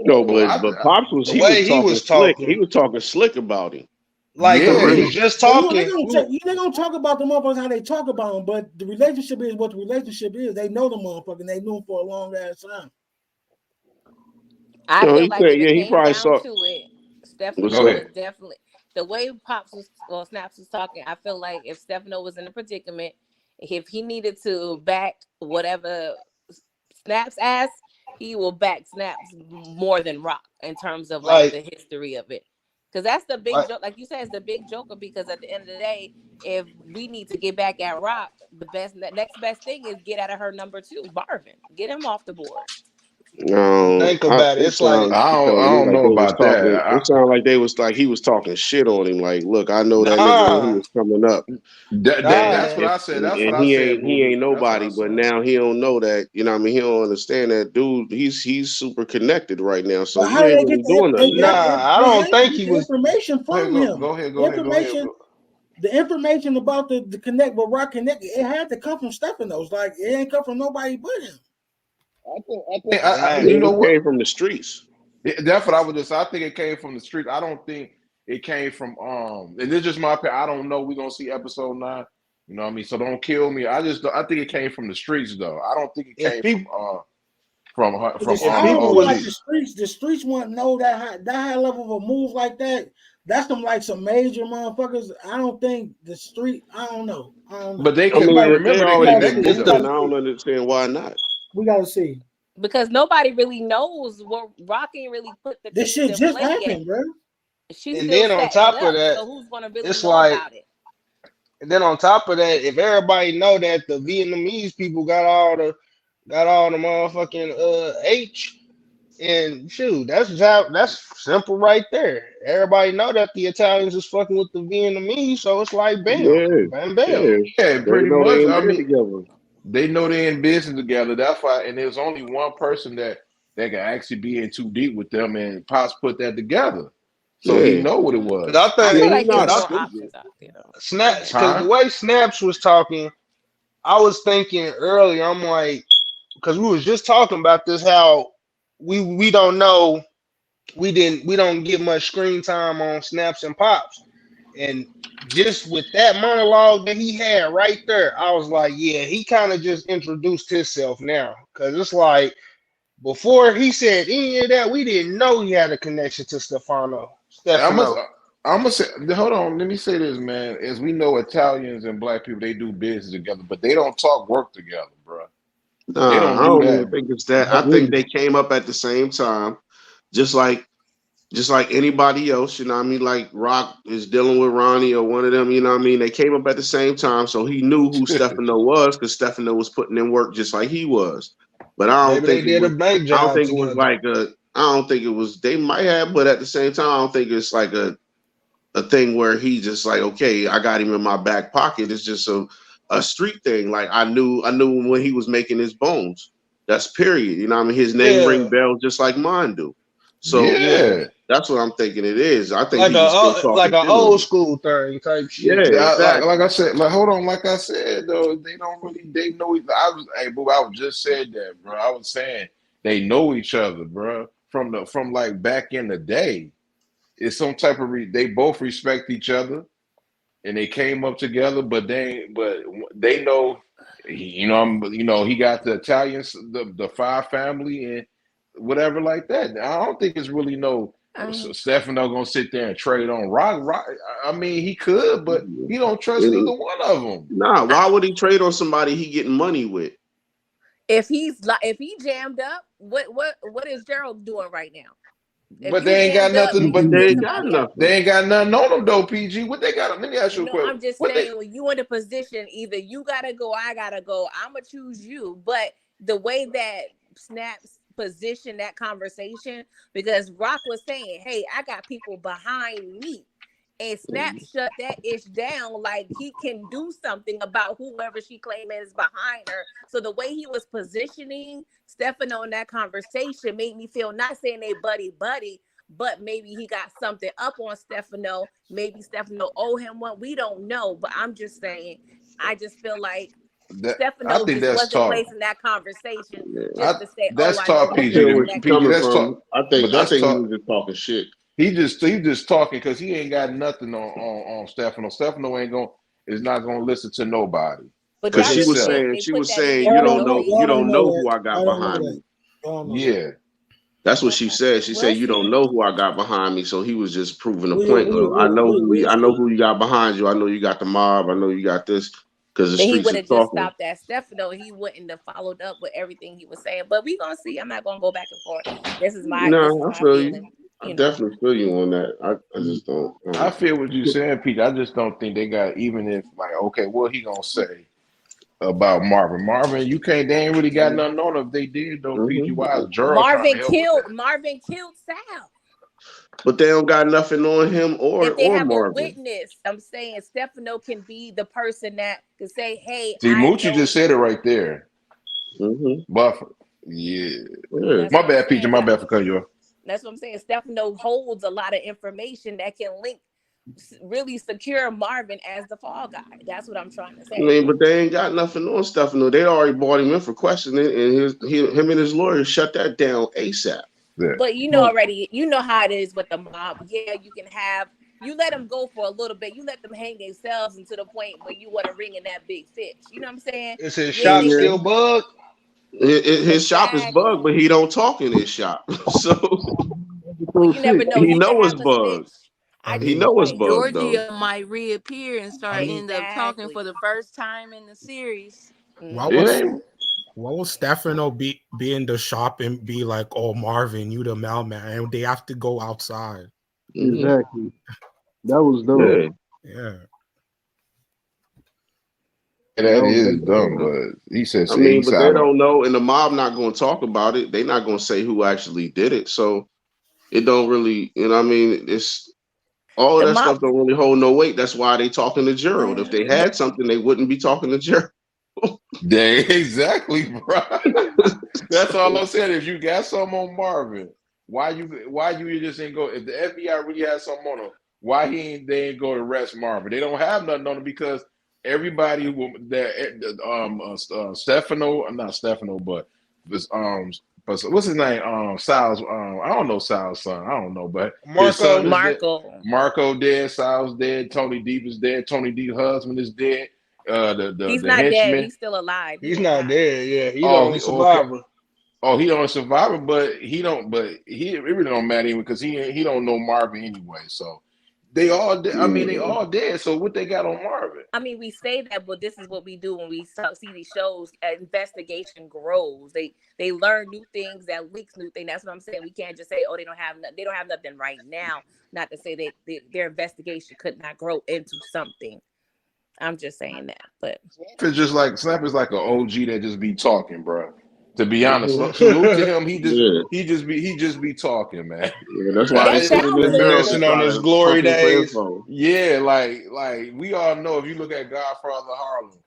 S2: No,
S4: Oh,
S2: but Pops was
S3: The
S2: he was
S3: way he
S2: talking
S3: was
S2: slick. He
S3: talking,
S2: was talking slick about him.
S3: like
S2: For
S3: we
S4: yeah,
S3: was
S2: real.
S3: just
S5: Well, they
S3: talking.
S5: gonna talk about the motherfuckers how they talk about them, but the relationship is what the relationship is. They know the motherfucker. And they knew him for a long ass time.
S8: I
S2: No,
S8: feel
S2: he
S8: like
S2: said,
S8: if it
S2: yeah, he
S8: came
S2: probably
S8: down
S2: saw.
S8: to it,
S2: What's
S8: Stefano
S4: go
S2: up?
S8: was
S4: ahead.
S8: definitely the way Pops was or Snaps was talking. I feel like if Stefano was in a predicament If he needed to back whatever Snaps ass, he will back Snaps more than Rock in terms of like
S3: like
S8: the history of it. Because that's the big
S3: like
S8: joke. Like you said, it's the big joker. Because at the end of the day, if we need to get back at Rock, the next best thing is get out of her number two, Marvin. Get him off the board.
S3: think about it.
S2: It
S3: It's like
S4: I
S2: sounded to me
S4: don't
S2: like
S4: know
S2: they was
S4: about
S2: talking.
S4: that.
S2: It sounded like they was like he was talking shit on him. Like, look, I know that nigga when he
S3: nah,
S2: was coming up, and
S4: That's
S3: nah.
S4: what
S2: if
S4: I said. That's what
S2: and
S4: I said,
S2: he
S4: movie.
S2: ain't
S4: That's what
S2: nobody,
S4: I
S2: but
S4: said.
S2: now he don't know that. You know what I mean? He don't understand that dude. He's super connected right now, so
S5: But how
S2: you
S5: did
S2: ain't
S5: they get
S2: really doing nothing to
S3: Nah,
S2: him.
S3: I
S5: they
S3: don't
S5: had to
S3: think
S5: get
S3: he
S5: the
S3: was.
S5: information
S4: Go ahead,
S5: from him.
S4: go ahead, go ahead.
S5: The information about the connect with Rock Connect, it had to come from Stephanos. Like it ain't come from nobody but him.
S2: I
S3: Hey,
S4: You
S2: mean,
S4: know
S2: it
S4: what?
S2: came from the streets.
S4: That's what I would just. I think it came from the street. I don't think it came from. And this is just my opinion. I don't know. We're gonna see episode 9. You know what I mean? So don't kill me. I think it came from the streets though. I don't think it
S3: if
S4: came
S3: people, if
S5: I don't
S3: people
S5: feel like
S3: was,
S4: OG.
S5: the streets want to know that high level of a move like that. That's some major motherfuckers. I don't think the street. I don't know.
S4: But they
S2: I
S4: could.
S2: mean,
S4: But
S2: if they
S4: remember, they
S5: We
S2: already
S5: gotta
S2: been
S5: see.
S3: it's
S5: We
S3: the
S2: moving,
S5: gotta
S2: I
S5: see.
S2: don't understand why not.
S5: We gotta see.
S8: Because nobody really knows what Rock ain't really put the
S5: This
S8: things
S5: shit
S8: in
S5: just
S8: play yet.
S5: happened, bro.
S8: She's
S3: and
S8: still
S3: then on
S8: setting it
S3: top of
S8: up.
S3: that,
S8: So who's gonna really
S3: it's
S8: know
S3: like,
S8: about it?
S3: and then on top of that, if everybody know that the Vietnamese people got all the motherfucking H. And shoot, that's simple right there. Everybody know that the Italians is fucking with the Vietnamese, so it's like bam,
S2: Yeah,
S3: bam, bam.
S2: yeah.
S4: yeah,
S2: They
S4: pretty
S2: know they
S4: much.
S2: ain't
S4: I
S2: been
S4: mean,
S2: together.
S4: they know they're in business together. That's why. And there's only one person that can actually be in too deep with them. And Pops put that together, so he
S2: Yeah,
S4: know what it
S3: Cause I
S4: was.
S8: I
S2: yeah.
S8: feel
S3: think,
S2: He
S8: like
S3: cause
S8: there's
S2: not
S3: I
S8: more
S2: stupid.
S8: options out there though. Go
S3: Snaps,
S8: ahead.
S3: cause the
S4: Huh?
S3: way Snaps was talking, I was thinking earlier. I'm like, cause we was just talking about this, how we don't know, we don't get much screen time on Snaps and Pops. And just with that monologue that he had right there, I was like, yeah, he kind of just introduced himself now. Cause it's like before he said any of that, we didn't know he had a connection to
S4: I must.
S3: Stefano.
S4: I'm gonna say. Hold on. Let me say this, man. As we know, Italians and black people they do business together, but they don't talk work together, bro. They
S2: Nah,
S4: don't
S2: I
S4: do
S2: don't even
S4: that.
S2: think it's that. I think
S5: Agreed.
S2: they came up at the same time, just like anybody else. You know what I mean? Like Rock is dealing with Ronnie or one of them. You know what I mean? They came up at the same time, so he knew who Stefano was because Stefano was putting in work just like he was. But I don't
S3: Maybe they
S2: think it
S3: did a
S2: was.
S3: bank
S2: I don't
S3: job
S2: think it was
S3: together.
S2: like a. I don't think it was. They might have, but at the same time, I don't think it's like a thing where he just like, okay, I got him in my back pocket. It's just a street thing. Like I knew when he was making his bones. That's period. You know what I mean? His name ring
S3: Yeah,
S2: bells just like mine do. So
S3: yeah,
S4: Yeah.
S2: that's what I'm thinking it is. I think
S3: like
S2: he was still
S3: like
S2: talking
S3: an
S2: shit on
S3: old
S2: him.
S3: school thing type shit.
S2: Yeah,
S4: Like
S2: exactly.
S4: I said, like hold on, like I said though, they don't really they know each. I was hey boo, I was just said that, bro. I was saying they know each other, bro. From like back in the day. It's some type of they both respect each other and they came up together, but they know he got the Italians, the five family and whatever like that. I don't think it's really no
S8: Um,
S4: Stefano gonna sit there and trade on Rock. I mean, he could, but he don't trust neither
S2: It-
S4: one of them.
S2: nah,
S8: I,
S2: why would he trade on somebody he getting money with?
S8: if he jammed up, what is Gerald doing right now? If
S4: But
S8: you
S4: they ain't got
S8: jammed up
S4: nothing.
S8: and you
S4: But
S2: They
S8: get
S2: ain't
S8: some
S2: got
S8: money out,
S2: nothing.
S4: they ain't got nothing on them though. PG, what they got? Let me ask you a
S8: no,
S4: question.
S8: I'm just
S4: What they?
S8: saying when you in a position, either you gotta go, I gotta go. I'ma choose you. But the way that Snaps positioned that conversation, because Rock was saying, "Hey, I got people behind me." And Snap shut that ish down like he can do something about whoever she claims is behind her. So the way he was positioning Stefano in that conversation made me feel, not saying they buddy buddy, but maybe he got something up on Stefano. Maybe Stefano owe him one. We don't know. But I'm just saying, I just feel like
S4: I
S8: Stefano
S4: think
S8: just
S4: that's
S8: wasn't
S4: talk.
S8: placing that conversation
S2: Yeah,
S8: just to say, oh,
S4: That's
S8: I know
S4: talk,
S2: I
S8: you
S4: PG.
S8: got
S2: feel
S8: a
S2: where you're
S4: PG,
S2: coming
S8: connection.
S4: that's
S2: from.
S4: talk.
S2: I
S4: But
S2: think I
S4: that's
S2: think he
S4: talk.
S2: was just talking shit.
S4: He just talking because he ain't got nothing on Stefano. Stefano ain't going is not gonna listen to nobody
S8: But
S4: but
S2: Cause
S8: y'all really
S4: himself.
S8: think they
S2: she
S8: put
S2: was
S8: that in
S2: saying
S8: there
S5: Y'all
S2: you
S8: for
S2: don't
S5: don't
S8: no
S5: know.
S2: know
S5: Y'all
S2: you
S8: reason?
S5: don't
S2: don't
S5: know
S2: know
S5: that.
S2: who I got
S5: Y'all don't know
S2: behind
S5: that.
S2: me.
S5: Y'all don't know that.
S4: Yeah,
S2: That's what she said. She
S8: We'll
S2: said you don't
S8: see.
S2: know who I got behind me. So he was just proving a
S5: We
S2: point
S5: we
S2: of
S5: we we
S2: I know
S5: we'll
S2: who you
S5: see.
S2: got behind you. I know you got the mob. I know you got this. because the
S8: Then he
S2: streets
S8: would
S2: are
S8: have just
S2: talking.
S8: stopped at Stefano. He wouldn't have followed up with everything he was saying. But we gonna see. I'm not gonna go back and forth. This is
S2: No, I
S8: my
S2: feel you.
S8: feeling.
S2: I
S8: You know.
S2: definitely feel you on that. I just don't.
S4: I feel what you're saying, Pete. I just don't think they got, even if like, okay, what he gonna say about Marvin? Marvin, you can't. They ain't really got nothing on him. If they did though, PG. Why is Gerald trying to help with that?
S8: Marvin killed Sal.
S2: But they don't got nothing on him
S8: If they
S2: or
S8: have a
S2: Marvin.
S8: witness, I'm saying Stefano can be the person that can say, "Hey,
S4: See,
S8: I
S4: Moochie
S8: know
S4: just said it
S8: you."
S4: right there.
S2: Hmm.
S4: Buffer. Yeah.
S2: Yeah.
S8: That's
S4: My
S8: what I'm
S4: bad, PG.
S8: saying.
S4: My bad for cutting you off.
S8: That's what I'm saying. Stefano holds a lot of information that can link, really secure Marvin as the fall guy. That's what I'm trying to
S2: I
S8: say.
S2: mean, but they ain't got nothing on Stefano. They already brought him in for questioning, and him and his lawyer shut that down ASAP.
S4: Yeah.
S8: But you know already, you know how it is with the mob. Yeah, you can have, you let them go for a little bit. You let them hang themselves until the point where you want to ring in that big fish. You know what I'm saying?
S3: Is his
S8: Yeah,
S3: shop
S8: they
S2: Yeah.
S3: still
S8: can.
S3: bugged?
S2: His shop is bugged,
S8: Exactly.
S2: but he don't talk in his shop. So
S8: Well,
S7: So
S8: you never
S7: sick.
S8: know.
S2: he
S8: He could
S2: know it's
S8: have a
S2: bugged.
S8: snitch.
S6: I
S8: I
S2: He
S8: get
S6: mean,
S8: your
S2: know it's
S8: point.
S2: bugged though.
S1: Georgia might reappear and
S6: I
S1: start
S6: mean,
S1: end up talking for
S8: Exactly.
S1: the first time in the series.
S6: what
S2: It
S8: Hmm.
S6: was
S2: ain't.
S6: what was Stefano be in the shop and be like, "Oh, Marvin, you the mailman," and they have to go outside.
S2: Hmm.
S7: Exactly. That was dumb.
S2: Yeah.
S6: Yeah,
S4: Yeah,
S7: That
S4: that
S7: was
S4: is
S7: definitely
S4: dumb,
S7: dumb.
S4: but he says
S2: I
S4: he
S2: mean, but they
S4: said,
S2: don't know, and the mob not going to talk about it. They not going to say who actually did it. So it don't really, what I mean, it's all of
S8: The
S2: that
S8: mob.
S2: stuff don't really hold no weight. That's why they talking to Gerald. If they
S8: The,
S2: had something, they wouldn't be talking to Gerald.
S4: they exactly, bro. That's all I'm saying. If you got something on Marvin, why you just ain't go? If the FBI really has something on him, why they ain't go to arrest Marvin? They don't have nothing on him because everybody who that Stefano, not Stefano, but this but what's his name? Sal's. I don't know Sal's son. I don't know, but his son
S3: Marco,
S4: is dead.
S8: Marco.
S4: Marco dead. Sal's dead. Tony Deep is dead. Tony Deep's husband is dead.
S8: He's
S4: The
S8: not dead.
S4: henchman.
S8: He's still alive. He
S3: he's
S8: ain't
S3: not
S8: died.
S3: dead. Yeah, he the
S4: Oh,
S3: only
S4: okay.
S3: survivor.
S4: Oh, he don't survive it, but he don't. But he it really don't matter even because he don't know Marvin anyway. So they all. I mean, they
S2: Mm.
S4: all dead. So what they got on Marvin?
S8: I mean, we say that, but this is what we do when we see these shows. Investigation grows. They learn new things, that leaks new things. That's what I'm saying. We can't just say, oh, they don't have nothing. They don't have nothing right now. Not to say that their investigation could not grow into something. I'm just saying that. But
S4: It's just like Snap is like an OG that just be talking, bro. To be honest,
S2: Mhm.
S4: salute to him.
S2: Yeah.
S4: He just be talking, man.
S2: Yeah, that's why they
S8: that
S2: sending
S8: sounds
S2: in
S8: like
S2: Gerald to
S8: the
S3: Reminiscing on
S2: try
S3: his
S2: to
S3: glory
S2: pump him for
S3: days.
S2: info.
S4: Yeah, like we all know if you look at Godfather Harlem,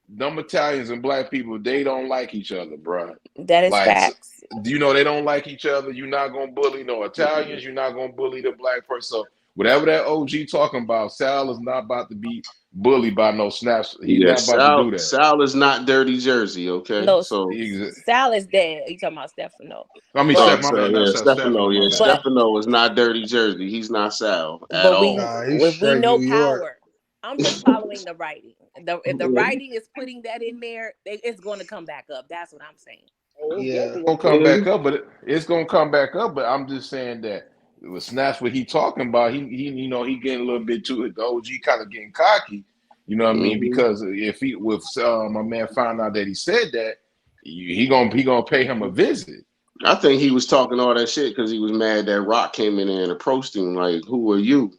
S4: them Italians and black people, they don't like each other, bro.
S8: that is
S4: Like,
S8: facts.
S4: you know, they don't like each other. You're not gonna bully no Italians. You're not gonna bully the black person. So whatever that OG talking about, Sal is not about to be bullied by no snaps. He's
S2: Yeah,
S4: not about to
S2: Sal
S4: do that.
S2: Sal is not dirty Jersey, okay?
S8: No,
S2: So
S8: Sal is dead. You talking about Stefano?
S4: I mean,
S8: But
S4: Steph,
S2: oh,
S4: my
S2: so
S4: bad, not
S2: yeah,
S4: Steph, Stefano, my bad.
S8: but
S2: Stefano is not dirty Jersey. He's not Sal at
S8: but
S2: all.
S3: Nah, he's
S8: if we
S3: straight
S8: know
S3: New York.
S8: power, I'm just following the writing. If the
S2: Yeah.
S8: writing is putting that in there, it's going to come back up. That's what I'm saying.
S3: Yeah,
S4: Gonna come
S2: Yeah.
S4: back up, but it's gonna come back up. But I'm just saying that with snaps, what he talking about, he you know he getting a little bit too the OG kind of getting cocky. You know what I mean?
S2: Hmm.
S4: Because if he with my man found out that he said that, he gonna pay him a visit.
S2: I think he was talking all that shit because he was mad that Rock came in there and approached him like, "Who are you?"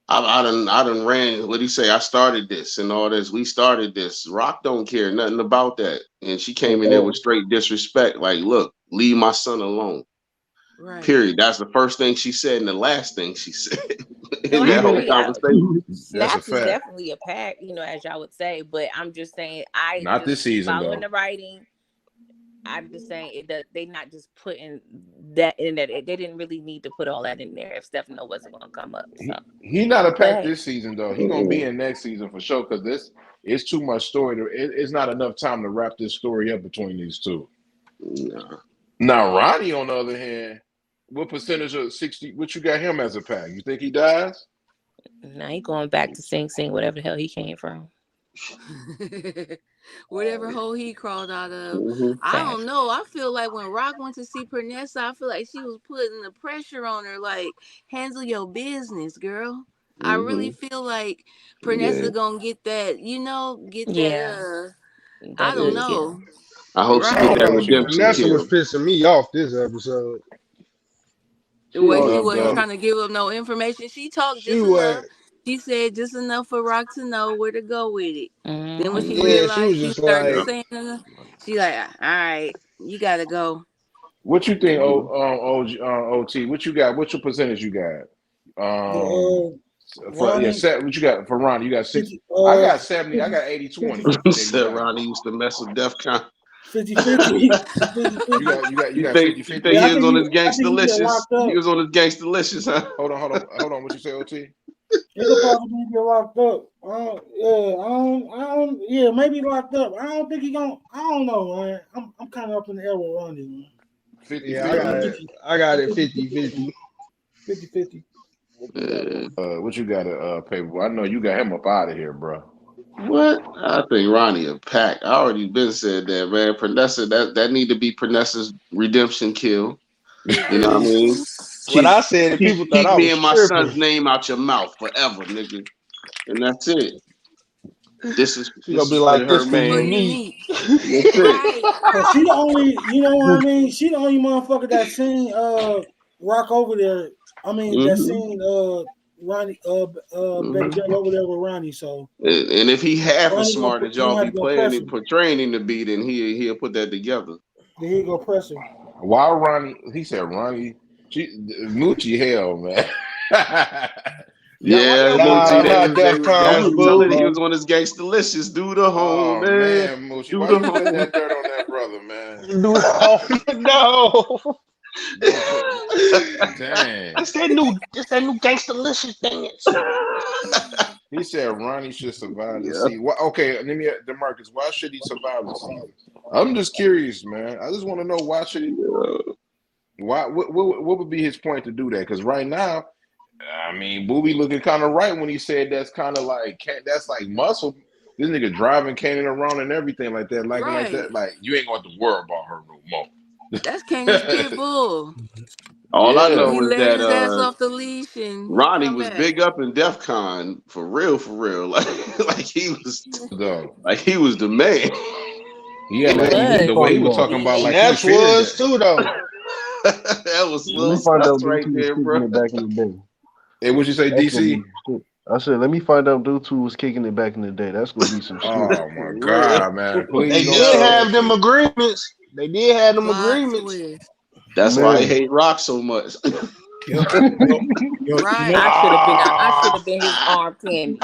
S2: I done ran. What he say? I started this and all this. We started this. Rock don't care nothing about that. And she
S7: At
S2: came in there with
S7: all.
S2: straight disrespect. Like, look, leave my son alone.
S1: Right.
S2: Period. That's the first thing she said and the last thing she said
S8: No,
S2: in
S8: I
S2: that whole
S8: agree.
S2: conversation.
S4: That's a
S8: Snaps is
S4: fact.
S8: definitely a pack, as y'all would say. But I'm just saying,
S4: Not this season
S8: following
S4: though.
S8: the writing. I'm just saying they not just putting that in there. They didn't really need to put all that in there if Stefano wasn't going to come up. So,
S4: He not a
S8: but
S4: pack
S8: hey,
S4: this season though. He gonna be
S2: Mm-mm.
S4: in next season for sure because this it's too much story. It's not enough time to wrap this story up between these two.
S2: Nah.
S4: Now Ronnie, on the other hand, what percentage of 60? What you got him as a pack? You think he dies?
S8: now he going back to Sing Sing, whatever the hell he came from.
S1: Whatever hole he crawled out of.
S2: Hmm.
S1: I don't
S8: Fact.
S1: know. I feel like when Rock went to see Pernessa, I feel like she was putting the pressure on her, like, handle your business, girl. I really feel like Pernessa
S2: Yeah.
S1: gonna get that, get that
S8: Yeah,
S1: I
S8: that
S1: don't
S8: good
S3: Yeah.
S8: kill.
S1: know.
S2: I hope she
S3: I
S2: get
S3: don't
S1: Right.
S2: that
S3: know.
S2: redemption
S3: Vanessa was
S2: kill.
S3: pissing me off this episode.
S1: The
S2: She
S1: way she
S2: always
S4: Love
S1: wasn't
S4: that.
S2: does.
S1: trying to give up no information. She talked
S3: She
S1: just enough.
S3: was,
S1: She said just enough for Rock to know where to go with it. Then when she
S8: Mm-hmm.
S3: yeah, she was
S1: realized she
S3: just
S1: started
S2: Yeah.
S3: like,
S1: saying she like, all right, you gotta go.
S4: What you think,
S2: Mhm.
S4: OT? What you got? What's your percentage you got? Um,
S5: The
S4: for yeah,
S5: Ronnie
S4: what you got for Ron? You got 60.
S5: 50
S4: I got 70. I
S5: 50
S4: got 80
S5: 50
S4: 20
S2: Said
S4: exact.
S2: Ronnie used to mess with DEFCON.
S5: 50 50 50
S4: You
S5: 50.
S4: got you got you
S2: You
S4: got
S2: think
S4: 50
S2: you think
S4: 50.
S5: Yeah,
S2: he was on his
S5: I think he get
S2: gangsterlicious?
S5: locked
S2: He
S5: up.
S2: was on his gangsterlicious, huh?
S4: Hold on. What you say, OT?
S5: He could possibly get locked up. Yeah, maybe locked up. I don't think he gonna. I don't know, man. I'm kind of up in the air with Ronnie, man.
S4: 50
S3: yeah,
S4: 50.
S3: I got
S5: I'm
S3: it
S5: 50
S3: 50
S5: 50 on him.
S3: 50.
S5: 50 50.
S4: What you got paper? I know you got him up out of here, bro.
S2: What? I think Ronnie a pack. I already been said that, man. Pernessa, that need to be Pernessa's redemption kill. You know what I mean?
S3: What
S2: Keep
S3: I said, and people thought
S2: keep
S3: I
S2: me
S3: was
S2: and my son's
S3: tripping.
S2: name out your mouth forever, nigga. And that's it.
S3: She gonna be
S2: Disrespect
S3: like,
S2: her
S3: this for
S1: For
S2: man.
S3: unique.
S1: unique.
S2: That's it.
S1: Right.
S5: Cause she the only, you know what I mean? She the only motherfucker that seen Rock over there. I mean, that
S2: hmm
S5: seen Ronnie Baby
S2: hmm
S5: J over there with Ronnie. So
S2: And if he half as
S5: Ronnie gonna
S2: smart as
S5: she gonna
S2: y'all
S5: have
S2: be
S5: to go press
S2: playing
S5: her.
S2: portraying him to be, then he'll put that together.
S5: Then he go press her.
S4: Why Ronnie? He said Ronnie. Moochie hell, man. Why
S2: Yeah,
S4: y'all
S2: Moochie,
S3: Nah,
S4: put
S3: not
S2: I
S3: DEFCON's
S2: was
S3: boo.
S2: telling he was on his gangsterlicious. Do the home,
S4: Oh
S2: man.
S4: man, Moochie,
S2: Do
S4: why
S2: the
S4: you put
S2: home.
S4: that dirt on that brother, man?
S3: Dude, oh no.
S4: Don't put. Dang.
S3: This that new gangsterlicious dance.
S4: He said Ronnie should survive the
S2: Yeah.
S4: season. Why, okay, let me Demarcus. Why should he survive the season? I'm just curious, man. I just want to know why should he?
S2: Yeah.
S4: Why? What would be his point to do that? Because right now, I mean, Booby looking kind of right when he said that's kind of like that's like muscle. This nigga driving Kanan around and everything like that, like
S1: Right.
S4: that. Like you ain't going to worry about her no more.
S1: That's Kanan's pit bull.
S2: All I
S4: Yeah,
S2: know
S1: He
S2: is
S1: let
S2: that
S1: his ass off the leash and he
S2: Ronnie
S1: come
S2: was
S1: back.
S2: big up in DEF CON for real, for real. Like
S4: though
S2: he was the man.
S4: he had
S8: He
S7: Let
S4: like
S7: me
S8: was.
S4: the way he
S7: find
S4: was
S7: out.
S4: talking
S8: He
S4: about
S8: was.
S4: like he
S3: Ness
S4: feared
S3: was
S4: that.
S3: too though.
S2: That was
S7: Let me
S2: little
S7: find
S2: sus
S7: out dude
S2: right
S7: who was
S2: there,
S7: kicking
S2: bro.
S7: it back in the day.
S4: Hey, what you say,
S7: That's gonna
S4: DC?
S7: be shit. I said, let me find out dude who was kicking it back in the day. That's gonna be some shit.
S4: Oh
S2: For
S4: my
S2: real.
S4: God, man! Please
S3: They
S4: don't
S3: did
S4: say
S1: Yo,
S3: have
S4: that
S3: them
S4: shit.
S3: agreements. They did have them
S1: plot
S3: agreements.
S1: twist.
S2: That's why I
S7: Man.
S2: hate Rock so much.
S6: Yo, yo, you know,
S1: Right.
S8: I should have
S3: Ah,
S8: been his arm candy.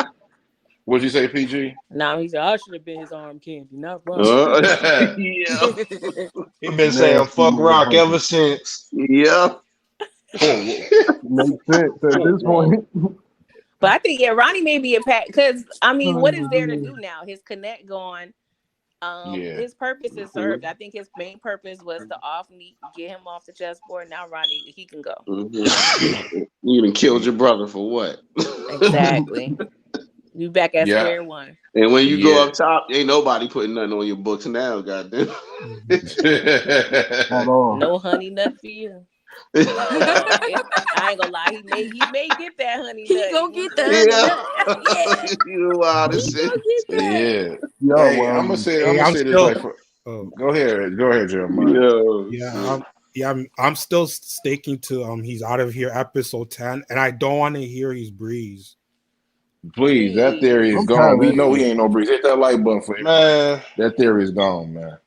S4: What'd you say, PG?
S8: Now he said I should have been his arm candy, not Ronnie.
S2: uh,
S4: Yeah.
S2: yeah,
S3: he been saying
S7: Nasty
S3: fuck rock ever
S7: motherfucker.
S3: since.
S2: yeah.
S7: Makes sense at this point.
S8: But I think Ronnie may be a pack because I mean, what is there to
S7: Oh,
S8: do now? His connect gone.
S4: Yeah.
S8: His purpose is served. I think his main purpose was to off Neat, get him off the chessboard. Now Ronnie, he can go.
S2: Mm-hmm. You even killed your brother for what?
S8: Exactly. You back at
S4: Yeah.
S8: square one.
S2: And when you go
S4: Yeah.
S2: up top, ain't nobody putting nothing on your books now, goddamn.
S7: at all.
S8: No honey nut for you. I ain't gonna lie. He may get that honey
S1: He
S8: nut.
S1: gonna get the
S8: Once
S1: honey
S2: Yeah.
S1: nut. Yeah.
S2: You wild
S8: he
S2: as shit.
S8: gonna get that.
S4: Yeah.
S7: Y'all
S4: Hey,
S7: wild.
S4: I'm
S6: hey,
S4: gonna
S6: I'm
S4: say this
S6: still.
S4: like for
S6: Oh,
S4: go ahead, Jeremiah.
S2: Yo,
S6: yeah,
S2: shit.
S6: I'm still staking to he's out of here episode 10, and I don't want to hear his breeze.
S4: Please, that theory is
S7: I'm
S4: gone.
S7: tired
S4: We
S7: of that
S4: know he
S7: shit.
S4: ain't no breeze. Hit that like button for him, breeze.
S3: Man,
S4: That theory is gone, man.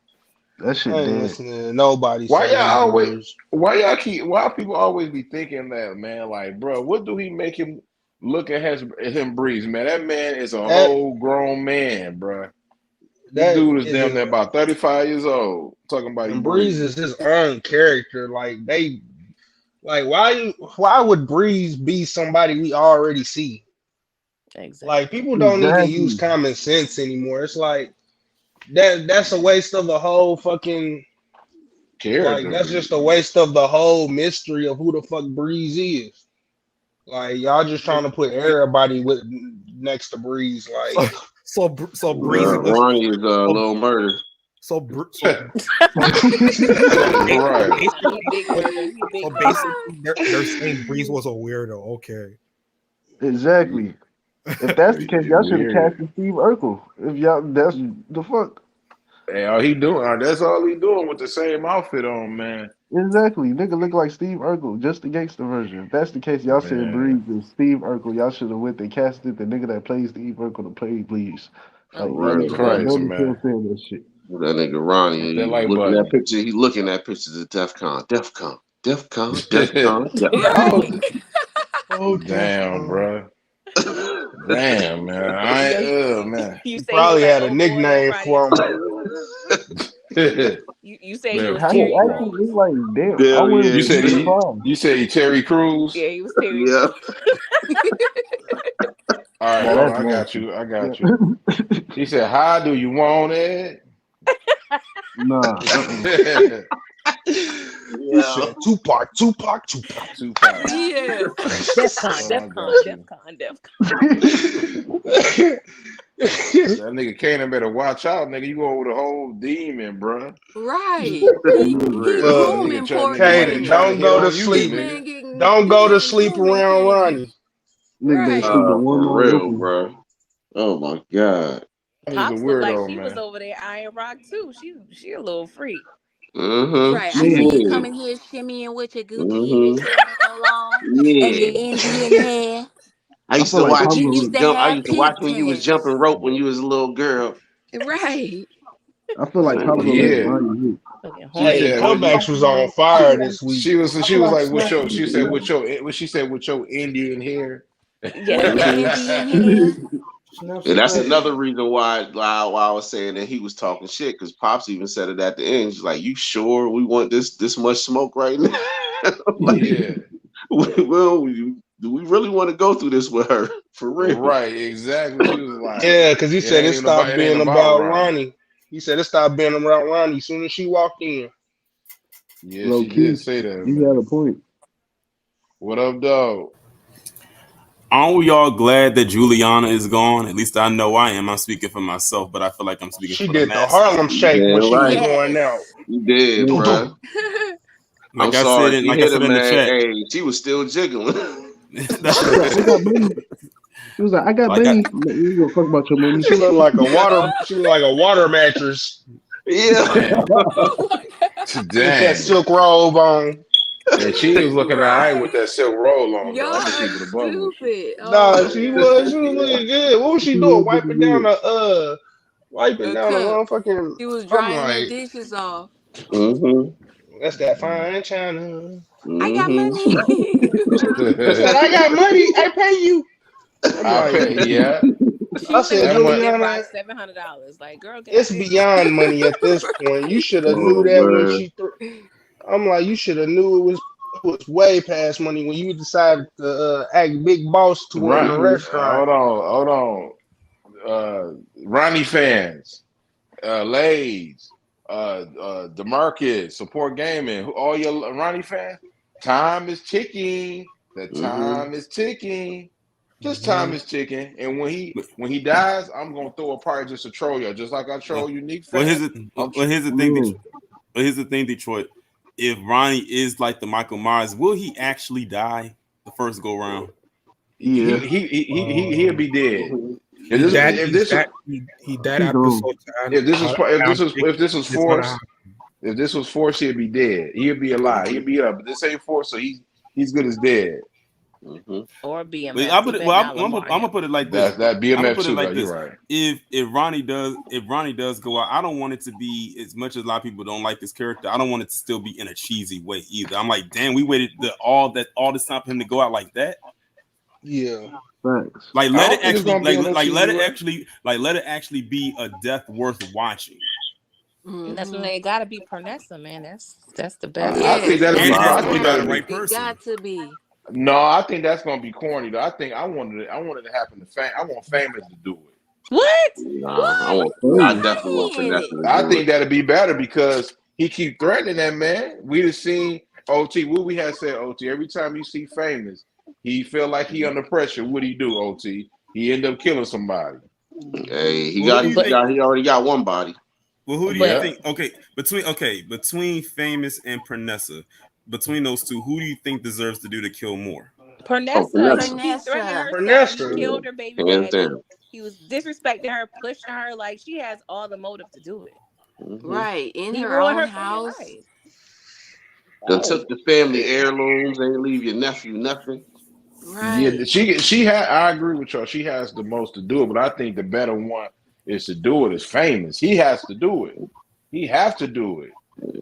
S7: That
S3: I
S7: shit
S3: ain't
S7: dead.
S3: listening to nobody
S4: Why
S3: say
S4: y'all
S3: he
S4: always
S3: breeze.
S4: why people always be thinking that, man? Like, bro, what do he make him look at him breeze, man? That man is a
S3: That
S4: whole grown man, bro. This
S3: that
S4: dude is
S3: is
S4: damn
S3: his
S4: near about 35 years old. Talking about he
S3: and Breeze
S4: breeze.
S3: is his own character. Why would Breeze be somebody we already see? Like
S8: Exactly.
S3: people don't even use
S7: Exactly.
S3: common sense anymore. It's like that's a waste of the whole fucking like
S4: Character.
S3: that's just a waste of the whole mystery of who the fuck Breeze is. Like y'all just trying to put
S6: Wait,
S3: everybody with next to Breeze. Like
S6: so Breezy was
S2: Ronnie is a
S6: so
S2: little murder.
S6: so
S4: Right.
S8: He big murder. He big
S6: so
S8: murder.
S6: basically they're saying Breeze was a weirdo. Okay.
S7: Exactly. If that's the case, y'all should have
S4: Weird.
S7: casted Steve Urkel. If y'all, that's the fuck.
S4: Hey, all he doing, that's all he doing with the same outfit on, man.
S7: Exactly. Nigga look like Steve Urkel, just the gangster version. If that's the case, y'all said
S4: Man,
S7: Breeze is Steve Urkel. Y'all should have went and casted the nigga that plays Steve Urkel to play Breeze.
S1: Oh
S7: Like
S2: For
S7: y'all
S1: my
S2: real,
S7: niggas got
S2: bro.
S4: crazy,
S7: no
S4: man.
S7: sense saying that shit.
S2: That nigga Ronnie,
S4: Hit that
S2: he
S4: like
S2: looking at
S4: button.
S2: picture. He looking at pictures of DefCon, DefCon, DefCon, DefCon,
S4: oh,
S1: right.
S3: Oh,
S4: damn,
S3: Defcon.
S4: bro. Damn, man.
S8: Yo,
S4: Man.
S8: you
S3: He
S8: say he looked
S3: probably
S8: like
S3: had a
S8: old boy on
S3: nickname
S8: Friday.
S3: for him.
S8: You say he
S4: man,
S8: was
S7: How he
S8: Terry
S4: fuck
S7: actually
S4: off.
S7: look like damn? I
S2: Hell
S7: wouldn't
S4: You
S2: yeah,
S7: be
S4: said he
S7: surprised.
S4: you said he Terry Crews?
S8: Yeah, he was Terry.
S2: yeah.
S4: All right,
S7: Now
S4: hold on,
S7: that's
S4: I got
S7: nasty.
S4: you. I got you.
S7: Yeah.
S4: He said, "How do you want it?"
S7: Nah.
S3: He
S2: Yeah.
S3: said Tupac, Tupac, Tupac.
S4: Tupac.
S1: Yeah.
S8: DefCon,
S4: Hold on, I
S8: DefCon,
S4: got you.
S8: DefCon, DefCon.
S4: That nigga Kanan better watch out, nigga. You go over the whole demon, bro.
S1: Right. He
S3: uh,
S1: grooming poor
S4: Nigga might be
S3: Kaden,
S4: trying
S1: kids.
S4: to
S3: don't
S4: hit
S3: go to
S4: on you,
S1: This
S3: sleep.
S4: nigga.
S1: man getting
S3: Don't
S1: this
S3: go to
S1: man
S3: sleep
S1: grooming
S3: around
S1: kids.
S3: Ronnie.
S7: Nigga better
S1: Right.
S7: sleep with one
S2: For
S7: eye
S2: real,
S7: open.
S2: bro. Oh my god.
S4: He's a
S8: Pops looked like
S4: weirdo,
S8: she was
S4: man.
S8: over there Iron Rock too. She a little freak.
S2: Mm-hmm.
S1: Right. I
S2: She
S7: Nigga,
S1: see you coming
S2: is.
S1: here shimmying with your Gucci
S2: Mm-hmm.
S1: heels showing along and your
S2: Yeah.
S1: Indian hair.
S2: I
S7: I
S2: used
S7: feel
S2: to
S7: like
S2: watch
S7: Pops
S1: You
S2: you
S7: gonna
S1: used
S2: used
S1: to
S2: to jump. I
S1: have
S2: used to watch when you was jumping
S1: pigtails.
S2: rope when you was a little girl.
S1: Right.
S7: I feel like Pops gonna let
S4: Yeah.
S7: Ronnie hit.
S8: Looking
S4: She
S3: Hey,
S8: horny.
S4: said, "What
S3: comebacks
S4: you?"
S3: was on
S7: I
S3: fire
S7: feel like
S3: this week.
S4: She
S7: feel
S4: was
S7: like
S4: like, "With
S7: Snap
S4: your?" She said,
S7: Snap
S4: "With your?" What she said, "With your Indian hair."
S8: Yes,
S1: With the
S2: Mm-hmm.
S1: Indian hair.
S5: Snap
S2: And
S5: some
S2: that's
S5: crack.
S2: another reason why I was saying that he was talking shit because Pops even said it at the end. She's like, "You sure we want this much smoke right now? Like,
S4: Yeah.
S2: do we really want to go through this with her for real?"
S4: Right. Exactly. She was like,
S3: Yeah, because he
S4: "It
S3: said
S4: ain't
S3: it
S4: even about.
S3: stopped
S4: It ain't
S3: being
S4: about
S3: about
S4: Ronnie."
S3: Ronnie. He said it stopped being about Ronnie as soon as she walked in.
S4: Yeah,
S7: low
S4: she did
S7: key.
S4: say that,
S7: He had
S4: man.
S7: a point.
S4: What up, dog?
S9: Aren't we all glad that Juliana is gone? At least I know I am. I'm speaking for myself, but I feel like I'm speaking
S3: She
S9: for the
S3: did the
S9: masses.
S3: Harlem Shake when
S2: Damn
S3: she was
S2: right,
S3: going out.
S1: Yes.
S2: you did,
S3: Boom,
S7: Yeah.
S3: boom.
S2: bruh. I'm
S9: Like I said,
S2: sorry,
S9: in
S2: she
S9: like I
S2: hit
S9: said
S2: him,
S9: in the
S2: man.
S9: chat.
S2: Hey, she was still jiggling.
S7: She was like, I got money. She was like, I got
S9: like I
S7: money. Like, you gonna fuck about your money.
S3: She looked like a water. She looked like a water mattress
S2: Yeah.
S4: Damn.
S1: Oh my God.
S3: with that
S4: Dang.
S3: silk robe on.
S4: And she was looking all right with
S1: Right.
S4: that silk roll on, though. I'm
S1: Y'all
S4: gonna
S1: are
S4: keep it above with you.
S1: stupid. Oh
S3: Nah,
S1: my
S3: she
S1: God.
S3: was. She was looking good. What was she
S7: She
S3: doing?
S7: was looking good.
S3: Wiping
S1: A
S3: down the
S1: cup.
S3: motherfucking.
S1: She was
S3: I'm
S1: drying the
S3: like,
S1: dishes off.
S2: Mm-hmm.
S3: that's that fine china.
S1: I got
S2: Mm-hmm.
S1: money.
S3: She said, I got money. I pay you. I'm
S4: I
S3: like,
S4: pay, yeah.
S8: she
S3: I
S8: would have
S3: said,
S4: That
S8: gave
S4: money.
S8: Big
S3: Juliana,
S8: Rock $700. Like, girl, can I
S3: it's
S8: pay?
S3: beyond money at this point. You should have knew
S2: Oh
S3: that when
S2: man.
S3: she threw. I'm like, you should have knew it was way past money when you decided to act big boss to her in
S4: Right.
S3: the
S2: Mm-hmm.
S3: restaurant.
S4: Hold on. Ronnie fans, Lays, Demarcus, Support Gaming, all your Ronnie fans. Time is ticking. The
S2: Mm-hmm.
S4: time is ticking. Just time
S5: Mhm.
S4: is ticking. And when he dies, I'm gonna throw a party just to troll you, just like I
S9: well,
S4: troll Unique
S9: well, here's
S4: fans.
S9: the
S4: I'm
S9: well, here's the thing,
S7: Man.
S9: Detroit. Well, here's the thing, Detroit. If Ronnie is like the Michael Myers, will he actually die the first go round?
S4: he
S7: Yeah.
S4: he he he'll
S5: Um,
S4: be dead.
S2: Mm-hmm.
S4: If
S6: He
S4: this
S6: dead.
S4: if
S6: He's
S4: this
S6: dead. He dead.
S7: He gone.
S6: Episode 10.
S4: if this was
S6: I don't think
S4: if this was
S6: it's gonna
S4: forced,
S6: happen.
S4: if this was forced, he'd be dead. He'd be alive. He'd be up. But this ain't forced, so he's good as dead.
S2: Mm-hmm.
S8: Or
S9: But
S8: BMF.
S9: I
S8: You
S9: put it.
S8: better
S9: Well,
S8: not
S9: I'm
S8: Lamar
S9: gonna
S8: him.
S9: put it like this.
S4: That
S9: I'm gonna
S4: BMF
S9: put it
S4: too, though.
S9: like
S4: You're
S9: this.
S4: right.
S9: If Ronnie does go out, I don't want it to be as much as a lot of people don't like this character. I don't want it to still be in a cheesy way either. I'm like, damn, we waited all this time for him to go out like that.
S3: Yeah.
S7: Facts.
S9: Like
S4: I
S9: let it
S4: don't think it's
S9: actually
S4: gonna be in no cheesy way.
S9: let it actually be a death worth watching.
S8: And that's when
S1: Hmm.
S8: they gotta be Pernessa, man. That's the best.
S4: I think
S1: Yes,
S4: that'll
S1: it
S9: And
S4: be.
S9: it
S2: Nah,
S9: has
S4: I
S9: to be
S4: think
S9: by
S1: got
S9: the
S4: that'll
S1: to.
S4: be.
S9: right
S1: It
S9: person.
S1: got to be.
S4: No, I think that's gonna be corny though. I wanted it to happen to fame. I want famous to do it.
S8: What?
S2: nah.
S1: What?
S2: I
S7: Hey.
S2: definitely want
S1: Saying
S2: Vanessa
S1: it.
S2: to
S4: I
S2: do
S4: think
S2: it.
S4: that'd be better because he keep threatening that man. We have seen OT. What we had said OT. Every time you see famous, he feel like he under pressure. What do you do, OT? He end up killing somebody.
S2: Hey, he
S9: Well, who
S2: got
S9: do you
S2: he
S8: But
S9: think?
S2: got he already got one body.
S9: Well, who do you
S8: but
S4: Yeah.
S9: think? Between Famous and Pernessa, between those two, who do you think deserves to do the kill more?
S8: Pernessa,
S2: Vanessa.
S8: he threatened
S1: Vanessa.
S8: her, said he
S3: Vanessa.
S8: killed her baby
S2: Hands
S8: daddy.
S2: down.
S8: He was disrespecting her, pushing her. Like, she has all the motive to do it.
S2: Hmm.
S1: Right. In
S8: He
S1: her
S8: ruined
S1: own
S8: her family
S1: house.
S8: life.
S2: Done
S8: Oh,
S2: took the family heirlooms, ain't leave your nephew nothing.
S4: Yeah,
S1: Right.
S4: she had. I agree with y'all. She has the most to do it, but I think the better one is to do it is Famous. He has to do it. He have to do it.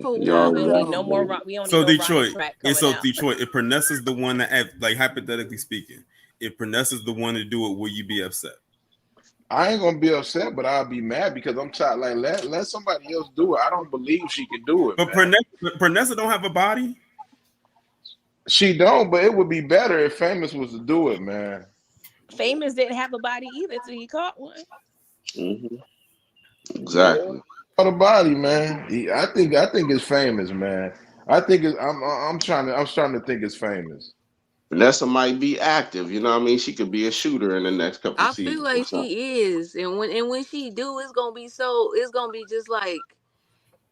S1: For
S2: He
S1: what
S8: we
S2: already
S8: don't need
S2: has
S8: no
S2: to
S1: though?
S8: more.
S2: do
S8: We don't need
S9: So
S8: no Ronnie
S9: Detroit,
S8: track
S9: and
S8: coming
S9: so
S8: out.
S9: Detroit, if Pernessa's the one that, like hypothetically speaking, if Pernessa's the one to do it, will you be upset?
S4: I ain't gonna be upset, but I'll be mad because I'm tired. Like let somebody else do it. I don't believe she can do it,
S9: But
S4: man.
S9: Pernessa don't have a body.
S4: She don't, but it would be better if Famous was to do it, man.
S8: Famous didn't have a body either till he caught one.
S2: it.
S4: Yeah,
S2: Exactly.
S4: for the body, man. I think it's Famous, man. I think it's. I'm trying to think it's Famous.
S2: Vanessa might be active, you know what I mean? She could be a shooter in the next couple
S1: I feel
S2: seasons or
S1: like
S2: something.
S1: she is, and when she do, it's gonna be so. It's gonna be just like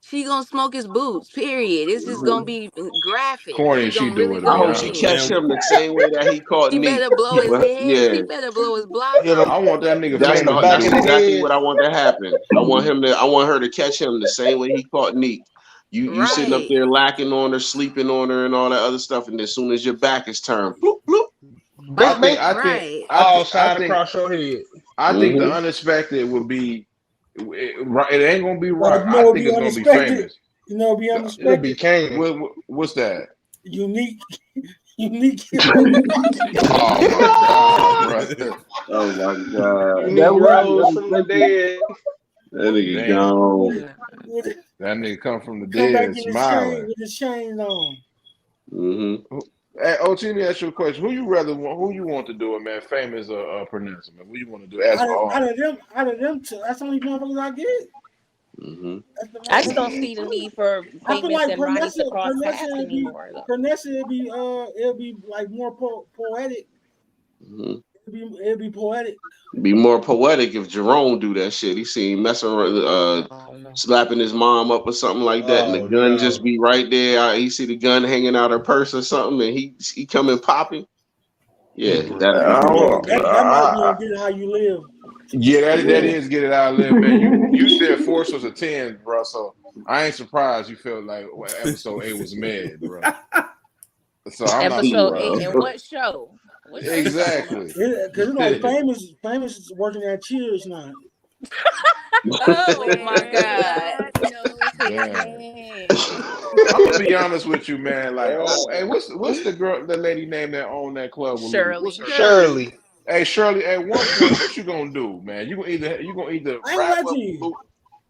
S1: she gonna smoke his boots. Period. It's just gonna
S2: Mhm.
S1: be graphic.
S4: Corny
S1: She
S4: if she
S1: gonna
S4: do
S1: really
S4: it, to
S2: I
S4: be
S1: go
S2: hope she
S4: honest with
S1: in.
S2: catch
S9: Man,
S4: you.
S2: him the same way that he caught
S1: She
S2: Neat.
S1: better blow his
S2: But
S1: head.
S2: yeah,
S1: She better blow his block
S3: Hit him,
S1: off.
S4: I want that nigga
S3: hit him in the
S4: Famous to
S3: back
S2: that's
S3: of the
S4: do it.
S2: exactly
S3: head.
S2: what I want to happen. I want her to catch him the same way he caught Neat. You sitting up
S1: Right.
S2: there lacking on her, sleeping on her, and all that other stuff, and as soon as your back is turned, bloop bloop,
S4: I
S3: Bink,
S4: think
S3: bink.
S4: I think
S1: Right.
S4: I
S3: All
S4: think I
S3: side
S4: think
S3: across your head.
S4: I think the
S2: hmm
S4: unexpected would be it ain't gonna be
S5: But
S4: right.
S5: you
S4: I
S5: know, it'd
S4: think
S5: be
S4: it's gonna be
S5: unexpected.
S4: Famous.
S5: You know, it'd be
S3: It'll be
S5: unexpected.
S3: Kanan.
S4: What's that?
S5: Unique, unique.
S4: Oh my god, bro.
S2: Oh my god, that
S3: Unique
S2: would be
S3: rose from the
S2: unexpected.
S3: dead.
S2: That nigga
S4: Damn.
S2: gone.
S5: with, with,
S4: That nigga come from the
S5: come back
S4: dead
S5: in his chain
S4: smiling.
S5: with his chains on.
S2: Hmm.
S4: Hey, OT, let me ask you a question. Who you want to do it, man? Famous or Pernessa, man? What you want to do? As
S5: Out of them two, that's the only motherfuckers I get.
S2: Hmm.
S5: That's the
S8: I just
S5: that's the
S8: don't
S5: only
S8: see the
S5: two.
S8: need for
S5: I feel
S8: Famous
S5: like
S8: and Ronnie to cross
S5: Pernessa
S8: paths
S5: would be
S8: anymore, though.
S5: Pernessa. It'll be like more poetic.
S2: Hmm.
S5: It'll be poetic.
S2: Be more poetic if Jerome do that shit. He seen messing around,
S8: Oh no.
S2: slapping his mom up or something like that, and the
S3: Oh
S2: gun just
S3: no.
S2: be right there. He see the gun hanging out her purse or something, and he come in popping. Yeah, that'll be
S5: You know
S2: crazy.
S5: that might be on Get How You Live.
S4: yeah, that
S2: Yeah.
S4: is get it out of live, man. You said 4 was a 10, bro. So I ain't surprised you felt like episode 8 was mad, bro. So I'm not
S8: Episode 8
S4: surprised.
S8: and what show? What show you talking about?
S4: Exactly.
S5: Because it's like famous is working at Cheers now.
S1: Oh my
S8: Where
S1: god.
S8: God knows his
S4: Damn.
S8: name.
S4: I'm gonna be honest with you, man. Like, oh, hey, what's the lady name that owned that club with Lulu? What's
S8: Shirley.
S4: her name?
S1: Shirley.
S3: Shirley.
S4: Hey, Shirley. At one point, what you gonna do, man? You gonna either
S5: I ain't
S4: wrap
S5: lie to
S4: up
S5: you.
S4: Lulu.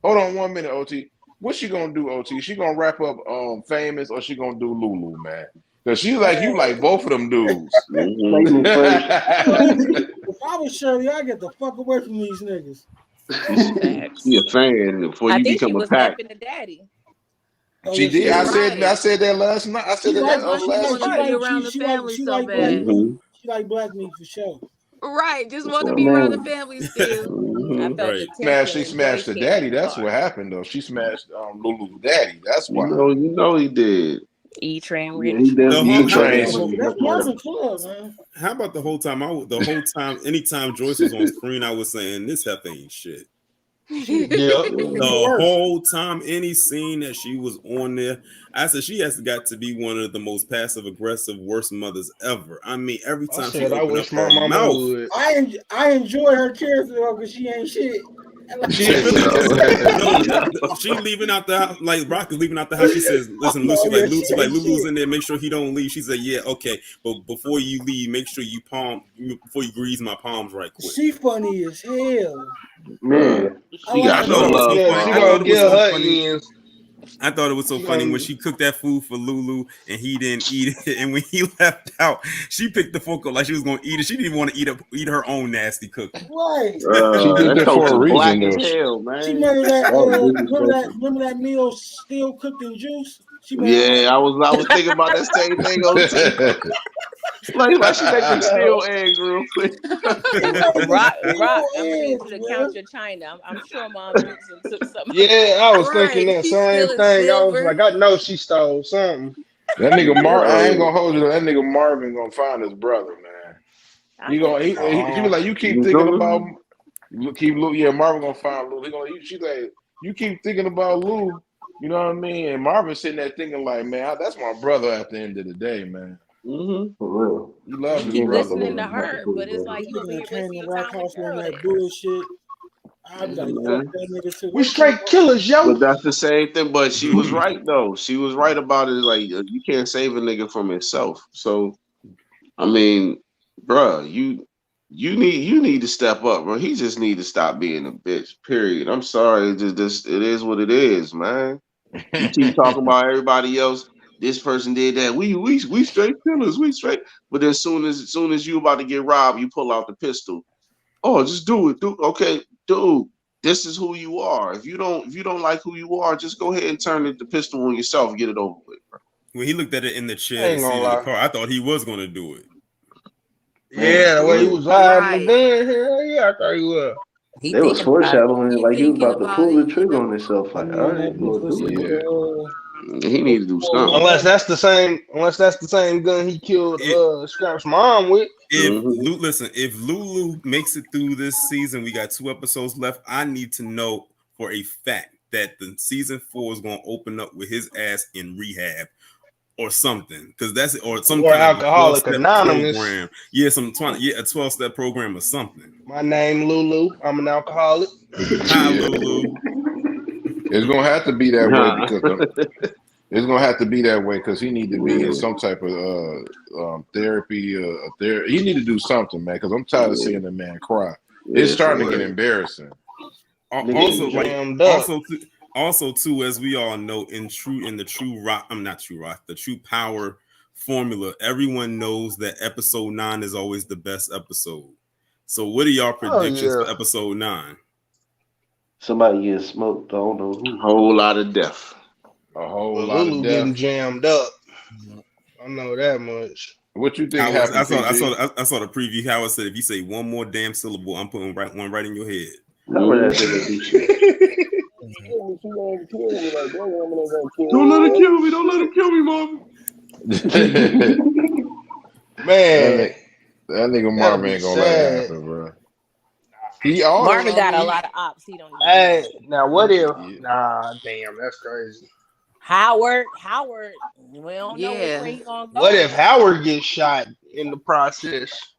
S4: Hold on 1 minute, OT. What she gonna do, OT? She gonna wrap up Famous or she gonna do Lulu, man? Cause she like you
S5: Man,
S4: like both of them dudes.
S2: Hmm.
S7: Famous first.
S5: I ain't lie to you. If I was Shirley, I'd get the fuck away from these niggas.
S2: Be
S8: Facts.
S2: a fan before
S8: I
S2: you
S8: think she
S2: become a
S8: was
S2: pack.
S8: napping the daddy.
S5: Oh
S4: She
S5: yeah, she
S4: did.
S5: is.
S4: I
S1: Right.
S4: said that last night. I said
S5: She
S4: that
S5: like
S1: That's
S4: on
S1: why
S5: she
S1: she
S5: like
S4: last
S1: want to
S5: she
S4: night.
S1: be
S5: like
S1: around the family
S5: she
S1: so
S5: like black
S1: bad.
S5: meat.
S2: Hmm.
S5: She like black meat for sure.
S1: Right. Just
S2: What's
S1: want to
S2: up,
S1: be around the
S2: man?
S1: family still.
S8: I
S2: Hmm.
S8: felt the
S9: Right.
S8: tension
S4: She
S8: when
S4: smashed
S8: Joyce
S4: the
S8: came in
S4: daddy.
S8: the
S4: That's
S8: car.
S4: what happened though. She smashed Lulu's daddy. That's why.
S2: You know he did.
S8: E Train
S2: Yeah, he
S8: Rich.
S9: The
S2: definitely
S9: whole
S4: E
S2: took
S9: how,
S2: her
S4: Train.
S2: down with
S5: That's
S2: that one.
S5: Marvin Club, man.
S9: how about the whole time? The whole time, anytime Joyce was on screen, I was saying this heifer ain't shit.
S5: She
S3: Yep.
S5: she
S2: Yeah.
S5: the
S9: The
S5: worst.
S9: whole time, any scene that she was on there, I said she has got to be one of the most passive aggressive, worst mothers ever. I mean, every
S3: I
S9: time she
S3: said I
S9: opened up
S3: wish my
S9: her
S3: mama
S9: mouth,
S3: would.
S5: I enjoy her character though, because she ain't shit. And like,
S9: she
S4: Shit.
S9: really is. No,
S2: No.
S9: she leaving out the house like Rock is leaving out the house. She says, "Listen,
S5: oh
S9: Lucy,
S5: yeah, she
S9: Lucy, like
S5: ain't
S9: Lulu's
S5: shit.
S9: in there. Make sure he don't leave." She said, "Yeah, okay, but before you leave, make sure before you grease my palms right quick."
S5: She funny as hell.
S2: Bruh,
S7: Man,
S5: I
S2: she
S5: like
S9: I
S2: got
S5: her
S2: no
S9: thought it was
S5: character.
S9: so
S2: love
S3: Yeah,
S2: for
S9: funny.
S3: she
S2: her
S9: I
S3: gonna
S9: thought it was
S3: give
S2: homie.
S9: so
S3: her
S9: funny.
S3: ends.
S9: I thought it was so
S3: She
S9: funny when
S3: gonna
S9: she cooked that food for Lulu and he didn't eat it. And when he left out, she picked the fork up like she was going to eat it. She didn't even want to eat her own nasty cooking.
S5: Right.
S4: She did
S2: That
S4: that for
S2: coach
S4: a
S2: is
S4: reason
S2: black as
S4: though.
S2: hell,
S5: She
S2: man.
S5: remember that
S7: that was disrespectful.
S5: remember that meal still cooked in juice? She made that.
S2: Yeah, I was thinking about that same thing, OT. Like she make them
S5: Yo,
S2: steel eggs real quick.
S5: she made the
S8: Rock.
S5: steel
S8: I'm gonna need
S5: eggs,
S8: you to
S5: bro.
S8: count your china. I'm sure Mom Dukes and took some.
S3: Yeah, I was thinking
S1: Right.
S3: that
S1: She's
S3: same
S1: stealing
S3: thing. I was
S1: silver.
S3: like, I know she stole something.
S4: That nigga I ain't
S2: Yo,
S4: gonna hold you. That nigga Marvin gonna find his brother, man.
S8: I think so.
S4: She be like, you keep
S2: you
S4: thinking about
S2: know?
S4: Lou. Yeah, Marvin gonna find Lou. She like, you keep thinking about Lou. You know what I mean? And Marvin sitting there thinking like, man, that's my brother at the end of the day, man.
S7: For real.
S4: He
S8: And
S4: love
S8: he
S4: his
S7: He
S8: keep
S7: ain't about to
S4: brother,
S7: let
S8: listening to
S7: him
S4: man.
S7: have to
S8: her,
S7: put his
S8: but it's
S7: brother.
S8: like you over
S5: Nigga
S8: here
S5: came
S8: wasting
S5: to
S8: your
S5: Rock
S8: time with
S5: House on
S8: Gerald
S5: that
S8: then.
S5: bullshit. I'd be
S2: Yeah,
S5: like, fuck
S2: man.
S5: that nigga to
S3: We
S5: wait till
S3: straight killers, yo.
S2: But that's the same thing. But she was right though. She was right about it. Like you can't save a nigga from himself. So I mean, bruh, you need to step up, bro. He just need to stop being a bitch. Period. I'm sorry. It is what it is, man. You keep talking about everybody else. This person did that. We straight killers. We straight. But then soon as you about to get robbed, you pull out the pistol. Oh, just do it. Okay, dude. This is who you are. If you don't like who you are, just go ahead and turn the pistol on yourself and get it over with, bro.
S9: When he looked at it in the
S3: I
S9: chair, the
S3: ain't gonna
S9: seat of the
S3: lie.
S9: car, I thought he was gonna do it.
S7: Man,
S3: Yeah, the
S7: for
S3: way he
S7: real.
S3: was hiding the
S1: Right.
S3: gun, hell yeah, I thought he was.
S8: He
S7: They was
S8: thinking about it.
S7: foreshadowing it
S1: He
S7: like he was
S1: thinking
S7: about to
S1: about
S7: pull the
S1: it,
S7: trigger on himself.
S5: I
S7: Like, all
S5: mean,
S7: right,
S5: that
S7: you gonna
S5: difference
S7: do it.
S5: is
S4: Yeah.
S2: He need to do something.
S3: Unless that's the same gun he killed
S9: It,
S3: Scrap's mom with.
S2: Hmm
S9: if Lulu makes it through this season, we got 2 episodes left. I need to know for a fact that the season 4 is going to open up with his ass in rehab or something, because that's or some
S3: Or
S9: kind of 12
S3: Alcoholic
S9: step
S3: Anonymous.
S9: program. Yeah, a 12-step program or something.
S3: My name Lulu. I'm an alcoholic.
S9: Hi,
S4: Yeah.
S9: Lulu.
S4: It's gonna have to be that way
S2: Nah.
S4: because it's gonna have to be that way because he need to be in
S2: Yeah,
S4: some type of therapy. He need to do something, man. Because I'm tired of
S2: yeah,
S4: seeing the man cry. It's
S2: yeah, for
S4: starting to get
S2: real.
S4: embarrassing.
S7: Nigga
S3: Getting
S7: ain't
S9: Also,
S7: trying.
S3: jammed up.
S9: also too, as we all know, in the true rock, I'm not true rock, the true power formula, everyone knows that episode 9 is always the best episode. So what are y'all
S3: Oh
S9: predictions
S3: yeah.
S9: for episode 9?
S7: Somebody getting smoked. I don't know who.
S2: Whole lot of death.
S4: A whole
S3: Well,
S4: lot of
S3: Lulu getting
S4: death.
S3: jammed up. I know that much.
S4: What you think
S9: I
S4: happened,
S9: saw
S4: PG?
S9: the preview. Howard said, if you say one more damn syllable, I'm putting one right in your head.
S7: Howard
S2: Mhm.
S7: that nigga do shit.
S2: Don't let it kill me. Don't let it kill me, Marvin.
S4: that
S3: Man,
S4: nigga, that nigga
S3: that'll
S4: Marvin
S3: be
S4: ain't gonna let it
S3: sad.
S4: happen, bro. He ought to.
S8: Marvin
S4: I
S8: got a
S4: mean,
S8: lot of ops. He don't even know.
S3: Hey, now what if?
S4: he,
S3: Nah, damn, that's crazy.
S8: Howard, we don't know which
S1: Yeah.
S8: way he gonna
S3: What
S8: go
S3: if
S8: now.
S3: Howard gets shot in the process?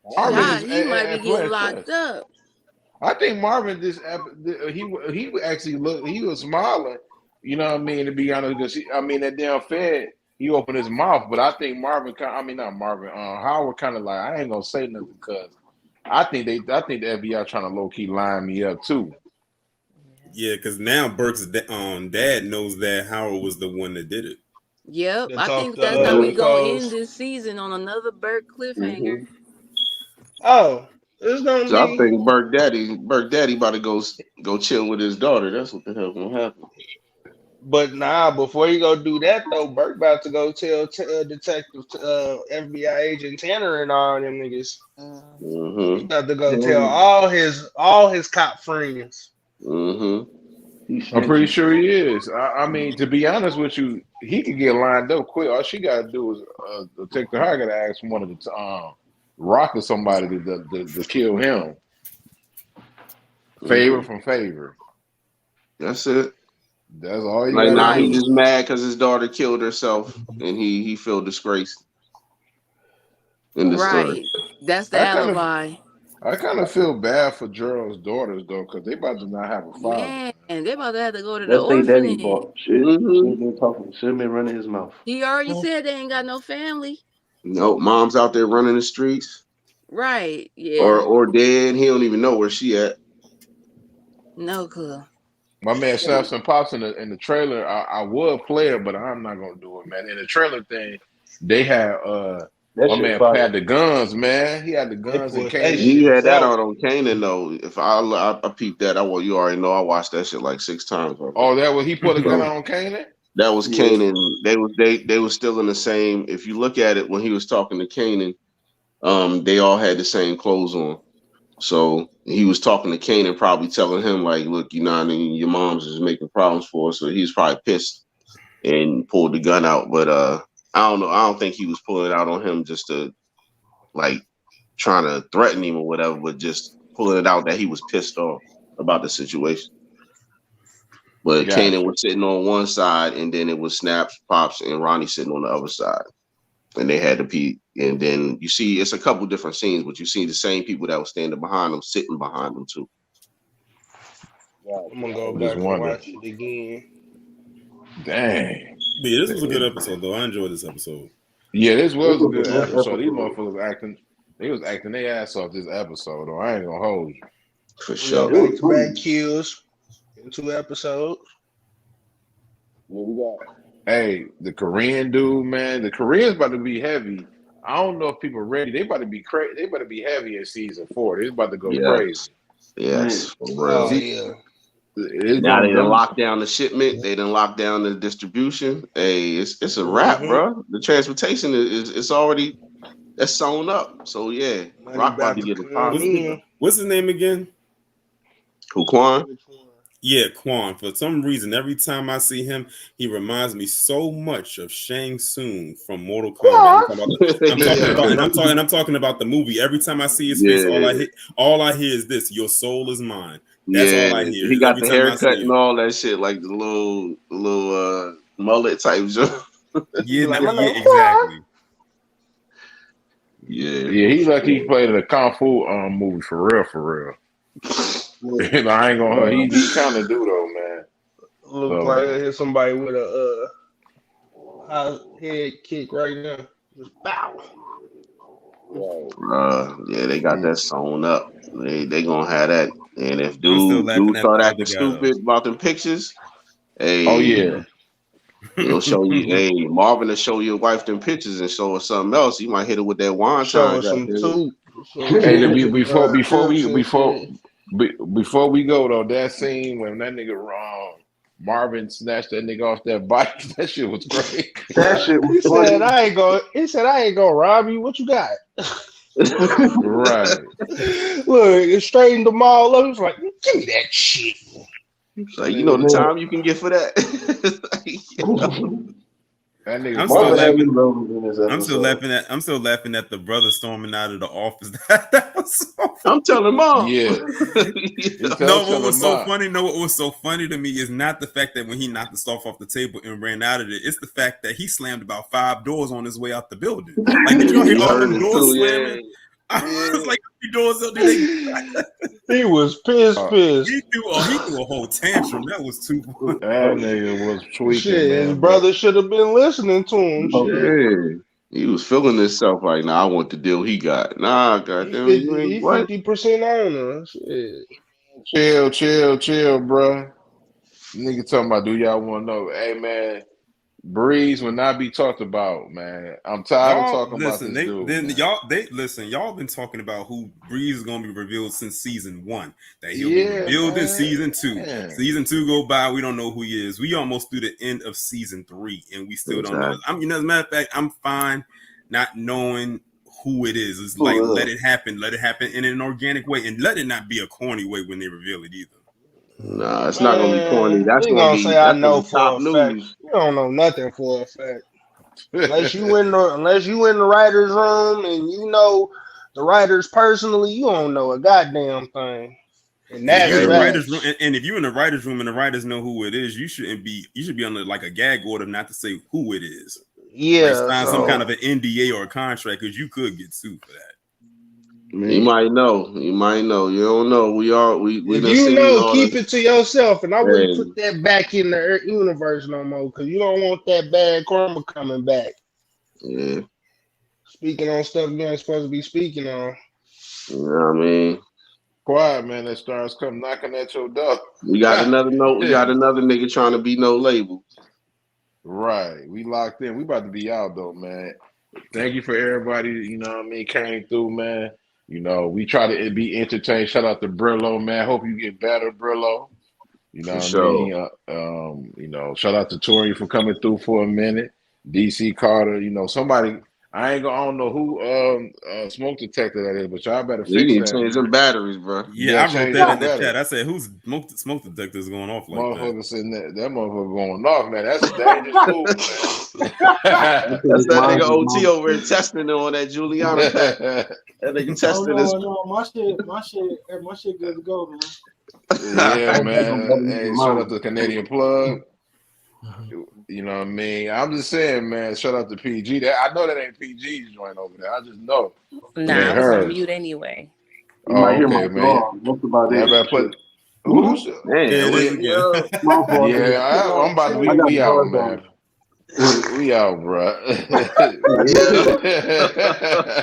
S4: Marvin
S1: Shot.
S4: just
S1: He might be getting
S4: playing chess.
S1: locked up.
S4: I think Marvin he actually looked. He was smiling. You know what I mean? To be honest, because that damn Fed, he opened his mouth, but I think Marvin. I mean, not Marvin. Howard kind of like, I ain't gonna say nothing because I think the FBI trying to low key line me up too.
S9: Yeah, because now Burke's dad knows that Howard was the one that did it.
S1: Yep.
S3: That
S1: I
S3: talk
S1: think
S3: to
S1: that's how we
S3: the
S1: gonna
S3: codes.
S1: end this season on another Burt cliffhanger.
S2: Hmm
S3: Oh, it's gonna
S2: So I
S3: be.
S2: think Burke Daddy about to go chill with his daughter. That's what the hell gonna happen.
S3: But nah, before you go do that though, Burke about to go tell Detective FBI agent Tanner and all them niggas. He
S2: Hmm
S3: about to go tell
S7: Hell
S3: all his cop friends.
S2: hmm
S7: yeah. He
S4: I'm pretty
S7: snitching.
S4: sure he is. I mean, to be honest with you, he could get lined up quick. All she got to do is take the high. Got to ask one of the Rock or somebody to kill him. Favor
S2: hmm
S4: from favor.
S2: That's it.
S4: That's all you
S2: Like
S4: got to
S2: now he
S1: Right.
S4: do.
S2: just mad because his daughter killed herself and he feel disgraced in the story.
S1: Right. That's the
S4: I kind of
S1: alibi.
S4: I kind of feel bad for Gerald's daughters though, because they about to not have a father,
S1: Man,
S4: man.
S1: they about to have to go to the
S7: That's they daddy
S1: orphanage.
S7: fault. Shit. Should
S2: Hmm
S7: have been talking. Should have been running his mouth.
S1: He already said they ain't got no family.
S2: Nope, mom's out there running the streets
S1: Right. Yeah.
S2: or dead. He don't even know where she at.
S1: No clue.
S4: My man Snaps and Pops in the trailer. I would play it, but I'm not gonna do it, man. In the trailer thing, they had
S7: That
S4: my
S7: shit
S4: man
S7: fire.
S4: had the guns, man. He had the
S3: They
S4: guns and
S3: put that
S4: Kanan.
S2: He
S3: shit
S2: had that
S3: out.
S2: out on Kanan though. If I peeped that, you already know I watched that shit like 6 times
S4: Oh,
S2: already.
S4: that was he put a gun
S2: So
S4: on Kanan.
S2: that was
S7: Yeah.
S2: Kanan. They was still in the same. If you look at it when he was talking to Kanan, they all had the same clothes on. So he was talking to Kanan, probably telling him like, "Look, you know, what I mean, your mom's is making problems for us." So he was probably pissed and pulled the gun out. But I don't know. I don't think he was pulling it out on him just to like trying to threaten him or whatever, but just pulling it out that he was pissed off about the situation. But Kanan
S4: Gotcha.
S2: was sitting on one side, and then it was Snaps, Pops, and Ronnie sitting on the other side. And they had to be, and then you see it's a couple different scenes, but you see the same people that were standing behind them, sitting behind them too.
S3: I'm gonna
S4: I
S3: go
S4: was just
S3: back and
S4: wondering.
S3: watch it again.
S4: Dang.
S9: But yeah, this was a good episode though. I enjoyed this episode.
S4: Yeah, this
S7: It
S4: was a
S7: was
S4: good
S7: a good
S4: episode. These
S7: episode.
S4: motherfuckers acting. They was acting their ass off this episode. Though I ain't gonna hold you.
S2: For
S3: We got
S2: sure.
S7: It was
S3: back to back
S7: funny.
S3: kills in 2 episodes.
S4: What we got? Hey, the Korean dude, man. The Koreans about to be heavy. I don't know if people are ready. They about to be crazy. They about to be heavy in season 4. They about to go
S2: Yes,
S4: crazy.
S2: yes, for
S3: Oh
S2: real.
S4: See,
S3: yeah.
S4: it's
S2: Now they
S4: gonna
S2: done
S4: them.
S2: lock down the shipment. They done lock down the distribution. Hey, it's a wrap,
S3: Mm-hmm.
S2: bro. The transportation is it's already that's sewn up. So yeah,
S3: Money
S2: Rock about
S3: about
S2: to
S3: to
S2: get it
S3: come
S9: What's
S2: popping.
S9: his,
S3: in.
S9: what's his name again?
S2: Who Quan?
S3: Which one?
S9: Yeah, Quan. For some reason, every time I see him, he reminds me so much of Shang Tsung from Mortal Kombat.
S3: Yeah.
S9: I'm talking about the movie. Every time I see his face,
S2: Yeah,
S9: all I hear is this: "Your soul is mine." That's
S2: yeah.
S9: all I hear
S2: He got
S9: every
S2: the
S9: time I
S2: haircut
S9: see
S2: and
S9: him.
S2: all that shit, like the little mullet type joint.
S3: Be like, my
S9: Yeah,
S3: name Quan.
S9: exactly.
S2: Yeah,
S4: Yeah,
S2: for
S4: he like he
S2: sure.
S4: played in a kung fu movie for real, for real.
S7: Yeah.
S4: You know, I ain't gonna. He kind of do though, man.
S3: Look like I
S4: So
S3: hit somebody with a high head kick right now. Just bow.
S2: Yeah, they got that sewn up. They gonna have that. And if
S9: I'm still
S2: dude
S9: laughing at the
S2: start
S9: other
S2: acting
S9: guy though.
S2: stupid about them pictures,
S4: oh
S2: hey,
S4: yeah.
S2: he'll show you. Hey, Marvin will show your wife them pictures and show her something else. You might hit her with that wonton.
S3: Showing some
S2: Goddamn.
S3: tooth. Some
S4: Hey,
S3: tips and shit.
S4: before we go though, that scene when that nigga Marvin snatched that nigga off that bike, that shit was great.
S7: That shit was
S3: He said,
S7: funny.
S3: He said, I ain't gonna rob you. What you got?
S4: Right.
S3: Look, it straightened them all up. He was like, give me that shit.
S2: Like, you know the
S7: Man,
S2: time you can get for that.
S4: That nigga
S9: I'm still
S7: Marvin
S4: called
S7: had me
S9: laughing.
S7: loving in this
S9: I'm still
S7: episode.
S9: laughing at. I'm still laughing at the brother storming out of the office. That was so
S2: I'm telling mom.
S4: yeah. He
S9: No,
S4: told
S9: what was
S4: him
S9: so
S4: up.
S9: funny? No, what was so funny to me is not the fact that when he knocked the stuff off the table and ran out of it. It's the fact that he slammed about 5 doors on his way out the building. Like, did y'all hear
S2: You
S9: all
S2: heard
S9: them
S2: it
S9: doors
S2: too,
S9: slamming?
S2: yeah.
S9: I was
S2: Yeah.
S9: like, how many doors up do they?
S3: He was pissed,
S4: Uh,
S3: pissed.
S9: He threw a whole tantrum. That was too funny.
S4: that nigga was tweaking,
S3: Shit, his
S4: man. But
S3: brother should have been listening to him. Shit.
S2: Yeah. He was feeling himself like, nah, I want the deal he got. Nah, goddamn, you ain't
S3: He
S2: what?
S3: 50% owner. Shit.
S4: chill, bro. Nigga talking about, do y'all want to know? Hey, man, Breeze will not be talked about, man. I'm tired of
S9: Y'all
S4: talking about
S9: listen.
S4: this dude, man.
S9: They listen. Y'all been talking about who Breeze is gonna be revealed since season 1. That he'll be
S4: Yeah,
S9: revealed in
S4: man.
S9: season 2.
S4: Man.
S9: Season 2 go by. We don't know who he is. We almost through the end of season 3, and we still don't know.
S2: Exactly.
S9: As a matter of fact, I'm fine not knowing who it is. It's like let it happen in an organic way, and let it not be a corny way when they reveal it either.
S2: Nah, it's not gonna be corny.
S3: Man, he gonna say I
S2: That's gonna
S3: know
S2: be top
S3: for a fact.
S2: news.
S3: You don't know nothing for a fact. Unless you in the writer's room and you know the writers personally, you don't know a goddamn thing. And
S9: And if
S3: that's
S9: you're in the writers'
S3: facts.
S9: room, and if you're in the writers' room and the writers know who it is, you should be under like a gag order not to say who it is. Like
S3: Yeah,
S9: sign some kind
S3: so
S9: of an NDA or a contract because you could get sued for that.
S2: You might know. You might know. You don't know. We
S3: if
S2: done
S3: you
S2: seen
S3: know,
S2: all
S3: keep
S2: the
S3: it to yourself, and I wouldn't
S2: hey,
S3: put that back in the universe no more because you don't want that bad karma coming back.
S2: yeah.
S3: Speaking on stuff you ain't supposed to be speaking on.
S2: You know what I mean?
S4: Quiet, man. That stars come knocking at your door.
S2: We got another note. We got another nigga trying to be no label.
S4: Right. We locked in. We about to be out, though, man. Thank you for everybody, you know what I mean, came through, man. You know, we try to be entertained. Shout out to Brillo, man. Hope you get better, Brillo. You know
S2: For
S4: what I
S2: sure.
S4: mean? You know, shout out to Tori for coming through for a minute. DC Carter, you know, somebody I don't know who smoke detector that is, but y'all better
S2: You
S4: fix
S2: need to
S4: that,
S2: change them
S4: man.
S2: batteries, bro.
S9: Yeah,
S4: Yeah,
S9: I wrote
S4: change
S9: that
S4: that
S9: in the chat.
S4: battery.
S9: I said, "Who's smoke detectors going off like that?"
S4: Motherfucker sitting there, that motherfucker going off, man. That's a dangerous move,
S7: That's
S4: man.
S2: That's
S7: because
S2: that nigga
S7: mine's is
S2: OT
S7: mine.
S2: over here testing it on that Juliana pack. That nigga
S5: Oh
S2: testing his.
S5: no, my shit good to go, man.
S4: Yeah,
S7: I got
S4: man.
S7: batteries in
S4: Hey, shout out
S7: mine.
S4: to Canadian Plug.
S6: Mhm.
S4: You know what I mean? I'm just saying, man. Shout out to PG. I know that ain't PG's joint over there. I just know it
S8: Nah, I
S4: ain't
S8: was on
S4: hers.
S8: mute anyway.
S7: You might
S4: Oh,
S7: hear my
S4: okay, man.
S7: dog. That's about
S4: Yeah, I
S7: it.
S4: better put who's
S9: There it
S2: Damn,
S9: is
S2: what,
S9: again.
S2: yo?
S7: My fault.
S4: yeah. I'm about to
S7: I got
S4: we out,
S7: guard
S4: man.
S7: down.
S4: We out, bro.
S2: Yeah.